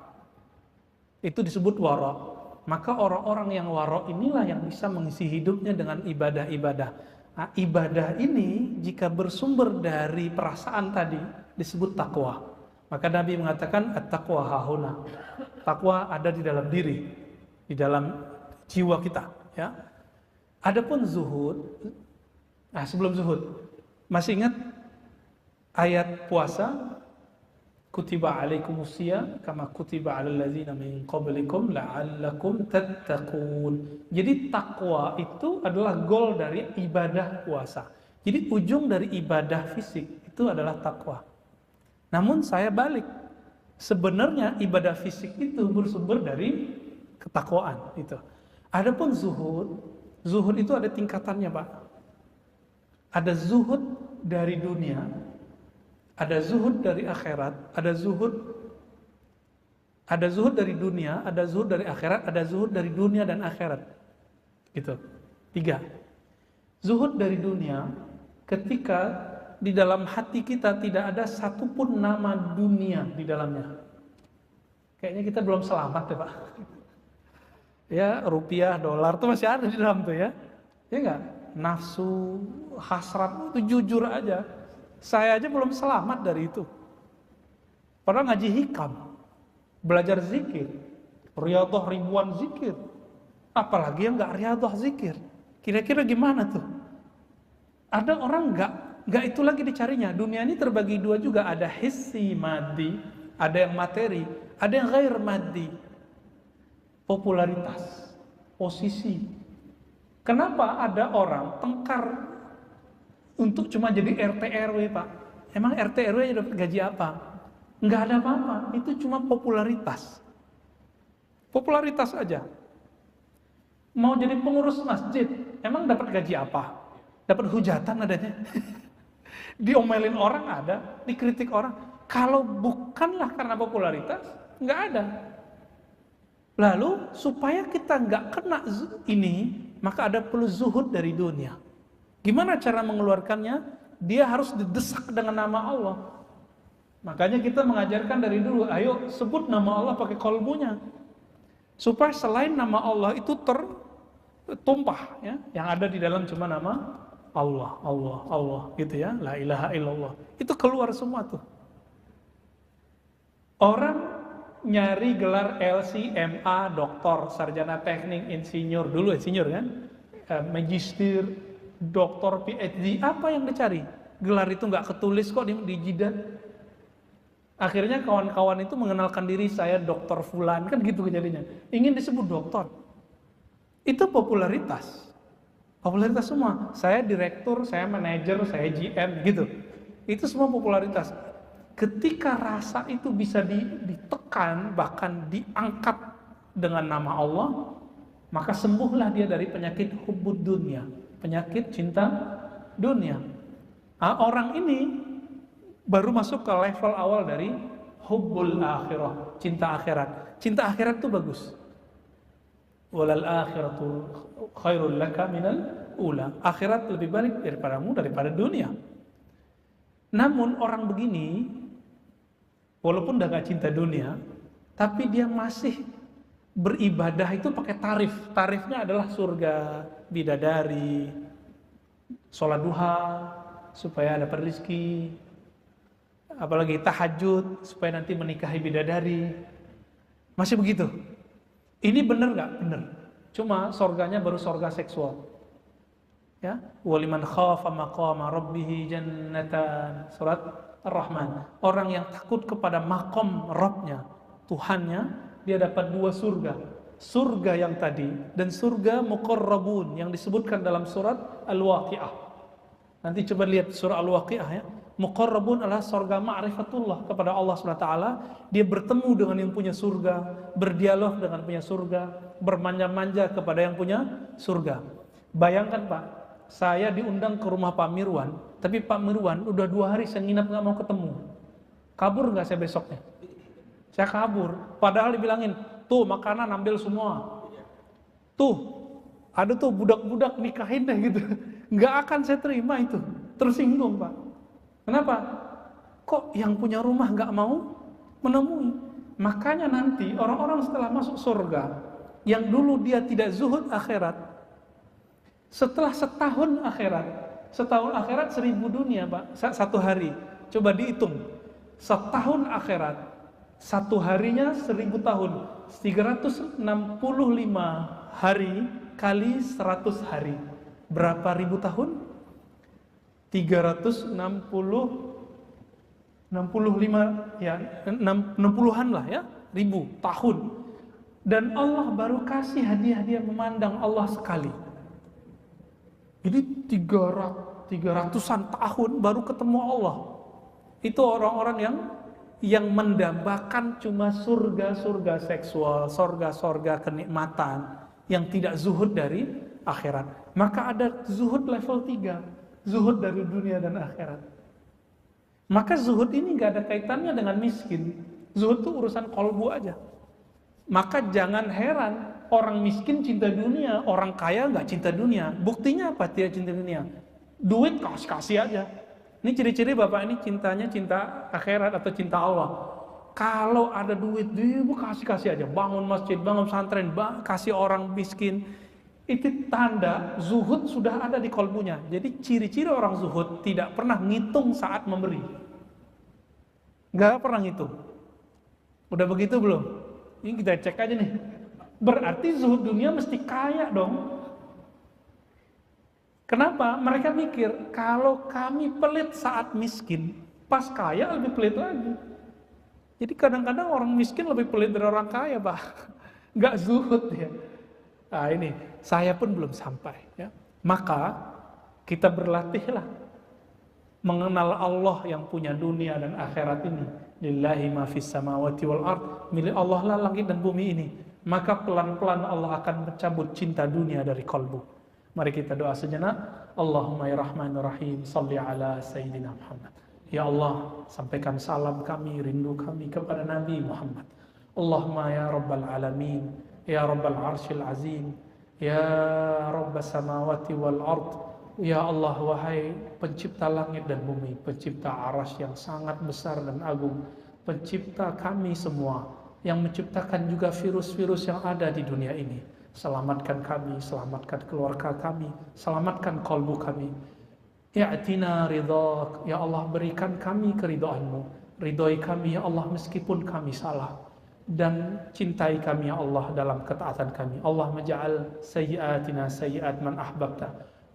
Itu disebut wara. Maka orang-orang yang wara inilah yang bisa mengisi hidupnya dengan ibadah-ibadah. Nah, ibadah ini jika bersumber dari perasaan tadi disebut takwa. Maka Nabi mengatakan at-taqwa hahuna. Takwa ada di dalam diri, di dalam jiwa kita, ya. Adapun zuhud, nah sebelum zuhud, masih ingat ayat puasa? Kutiba alaikumusiyam kama kutiba alal ladzina min qablikum la'allakum tattaqun. Jadi takwa itu adalah goal dari ibadah puasa. Jadi ujung dari ibadah fisik itu adalah takwa. Namun saya balik, sebenarnya ibadah fisik itu bersumber dari ketakwaan itu. Adapun zuhud itu ada tingkatannya, Pak. Ada zuhud dari dunia, ada zuhud dari akhirat, ada zuhud dari dunia, ada zuhud dari akhirat, ada zuhud dari dunia dan akhirat. Gitu. 3. Zuhud dari dunia ketika di dalam hati kita tidak ada satupun nama dunia di dalamnya. Kayaknya kita belum selamat ya Pak. Ya, rupiah, dolar itu masih ada di dalam tuh ya. Ya enggak? Nafsu, hasrat itu jujur aja. Saya aja belum selamat dari itu. Padahal ngaji hikam, belajar zikir, riyadhah ribuan zikir. Apalagi yang enggak riyadhah zikir. Kira-kira gimana tuh? Ada orang enggak itu lagi dicarinya. Dunia ini terbagi dua juga, ada hissi maddi, ada yang materi, ada yang ghair maddi. Popularitas, posisi. Kenapa ada orang tengkar untuk cuma jadi RT RW, Pak? Emang RT RW dapat gaji apa? Enggak ada apa-apa, itu cuma popularitas. Popularitas aja. Mau jadi pengurus masjid, emang dapat gaji apa? Dapat hujatan adanya. Diomelin orang ada, dikritik orang. Kalau bukanlah karena popularitas, enggak ada. Lalu supaya kita enggak kena ini, maka ada perlu zuhud dari dunia. Gimana cara mengeluarkannya? Dia harus didesak dengan nama Allah. Makanya kita mengajarkan dari dulu, ayo sebut nama Allah pakai kolbunya. Supaya selain nama Allah itu tertumpah, ya, yang ada di dalam cuma nama Allah, Allah, Allah, gitu ya, la ilaha illallah. Itu keluar semua tuh. Orang nyari gelar LC, MA, doktor, sarjana teknik, insinyur, dulu insinyur kan, magister, doktor, PhD, apa yang dicari? Gelar itu nggak ketulis kok di jidat. Akhirnya kawan-kawan itu mengenalkan diri, saya dokter fulan, kan gitu kejadiannya. Ingin disebut dokter. Itu popularitas. Popularitas semua. Saya direktur, saya manajer, saya GM, gitu. Itu semua popularitas. Ketika rasa itu bisa ditekan, bahkan diangkat dengan nama Allah, maka sembuhlah dia dari penyakit hubbud dunia, penyakit cinta dunia. Orang ini baru masuk ke level awal dari hubbul akhirah, cinta akhirat. Cinta akhirat itu bagus. Walal akhiratu khairul laka minal ula. Akhirat lebih baik daripada dunia. Namun orang begini, walaupun udah gak cinta dunia, tapi dia masih beribadah itu pakai tarif. Tarifnya adalah surga, bidadari, sholat duha supaya dapat rezeki, apalagi tahajud supaya nanti menikahi bidadari. Masih begitu. Ini benar gak? Benar. Cuma surganya baru surga seksual. Ya, waliman khafa maqama rabbih jannatan, surat Ar-Rahman. Orang yang takut kepada makom Rabbnya, Tuhannya, dia dapat 2 surga. Surga yang tadi dan surga muqarrabun yang disebutkan dalam surat Al-Waqi'ah. Nanti coba lihat surah Al-Waqi'ah ya. Muqarrabun adalah surga ma'rifatullah kepada Allah SWT. Dia bertemu dengan yang punya surga, berdialog dengan punya surga, bermanja-manja kepada yang punya surga. Bayangkan Pak, saya diundang ke rumah Pak Mirwan, tapi Pak Mirwan udah 2 hari saya nginap gak mau ketemu. Kabur gak saya besoknya? Saya kabur. Padahal dibilangin, tuh makanan ambil semua. Tuh, ada tuh budak-budak nikahin deh gitu. Gak akan saya terima itu. Tersinggung Pak. Kenapa? Kok yang punya rumah gak mau menemui? Makanya nanti orang-orang setelah masuk surga, yang dulu dia tidak zuhud akhirat, setelah setahun akhirat 1000 dunia Pak, 1 hari. Coba dihitung, setahun akhirat, 1 harinya 1000 tahun, 365 hari kali 100 hari. Berapa ribu tahun? 365 ya, 60-an lah ya, ribu tahun. Dan Allah baru kasih hadiah memandang Allah sekali. Jadi 300-an tahun baru ketemu Allah. Itu orang-orang yang mendambakan cuma surga-surga seksual, surga-surga kenikmatan, yang tidak zuhud dari akhirat. Maka ada zuhud level 3, zuhud dari dunia dan akhirat. Maka zuhud ini gak ada kaitannya dengan miskin. Zuhud itu urusan kolbu aja. Maka jangan heran orang miskin cinta dunia, orang kaya gak cinta dunia. Buktinya apa dia cinta dunia? Duit kasih aja. Ini ciri-ciri bapak ini cintanya cinta akhirat atau cinta Allah. Kalau ada duit, dia kasih aja. Bangun masjid, bangun pesantren, kasih orang miskin. Itu tanda zuhud sudah ada di kolbunya. Jadi ciri-ciri orang zuhud tidak pernah ngitung saat memberi. Gak pernah ngitung. Udah begitu belum? Ini kita cek aja nih. Berarti zuhud dunia mesti kaya dong. Kenapa? Mereka mikir, kalau kami pelit saat miskin, pas kaya lebih pelit lagi. Jadi kadang-kadang orang miskin lebih pelit dari orang kaya Pak. Gak zuhud ya. Nah ini, saya pun belum sampai ya. Maka kita berlatihlah mengenal Allah yang punya dunia dan akhirat ini. Lillahi ma fis samawati wal ard, milik Allah lah langit dan bumi ini. Maka pelan-pelan Allah akan mencabut cinta dunia dari kalbu. Mari kita doa sejenak. Allahumma ya Rahmanir Rahim, salli ala Sayyidina Muhammad. Ya Allah, sampaikan salam kami, rindu kami kepada Nabi Muhammad. Allahumma ya Rabbal Alamin, ya Rabbal Arshil Azim, ya Rabbas Samawati wal Ard. Ya Allah, wahai pencipta langit dan bumi, pencipta arasy yang sangat besar dan agung, pencipta kami semua, yang menciptakan juga virus-virus yang ada di dunia ini. Selamatkan kami, selamatkan keluarga kami, selamatkan kalbu kami. I'tina ridhak, ya Allah, berikan kami keridhaan-Mu. Ridhoi kami ya Allah meskipun kami salah, dan cintai kami ya Allah dalam ketaatan kami. Allah maj'al sayyiatina sayyiat man ahbabta.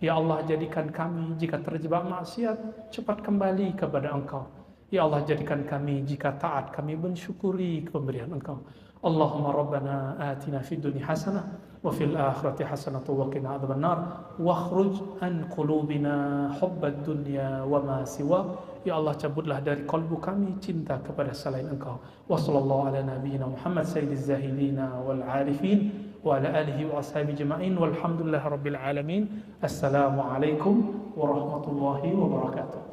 Ya Allah, jadikan kami jika terjebak maksiat cepat kembali kepada Engkau. Ya Allah, jadikan kami jika taat kami mensyukuri pemberian Engkau. Allahumma rabbana atina fid dunya hasanah wa fil akhirati hasanah wa qina adzabannar wakhruj an qulubina hubbad dunya wa ma siwa. Ya Allah, cabutlah dari kalbu kami cinta kepada selain Engkau. Wa sallallahu ala nabiyyina Muhammad sayyidiz zahidina wal arifin wa ala alihi wa ashabihi jema'in walhamdulillahi rabbil alamin. Assalamualaikum warahmatullahi wabarakatuh.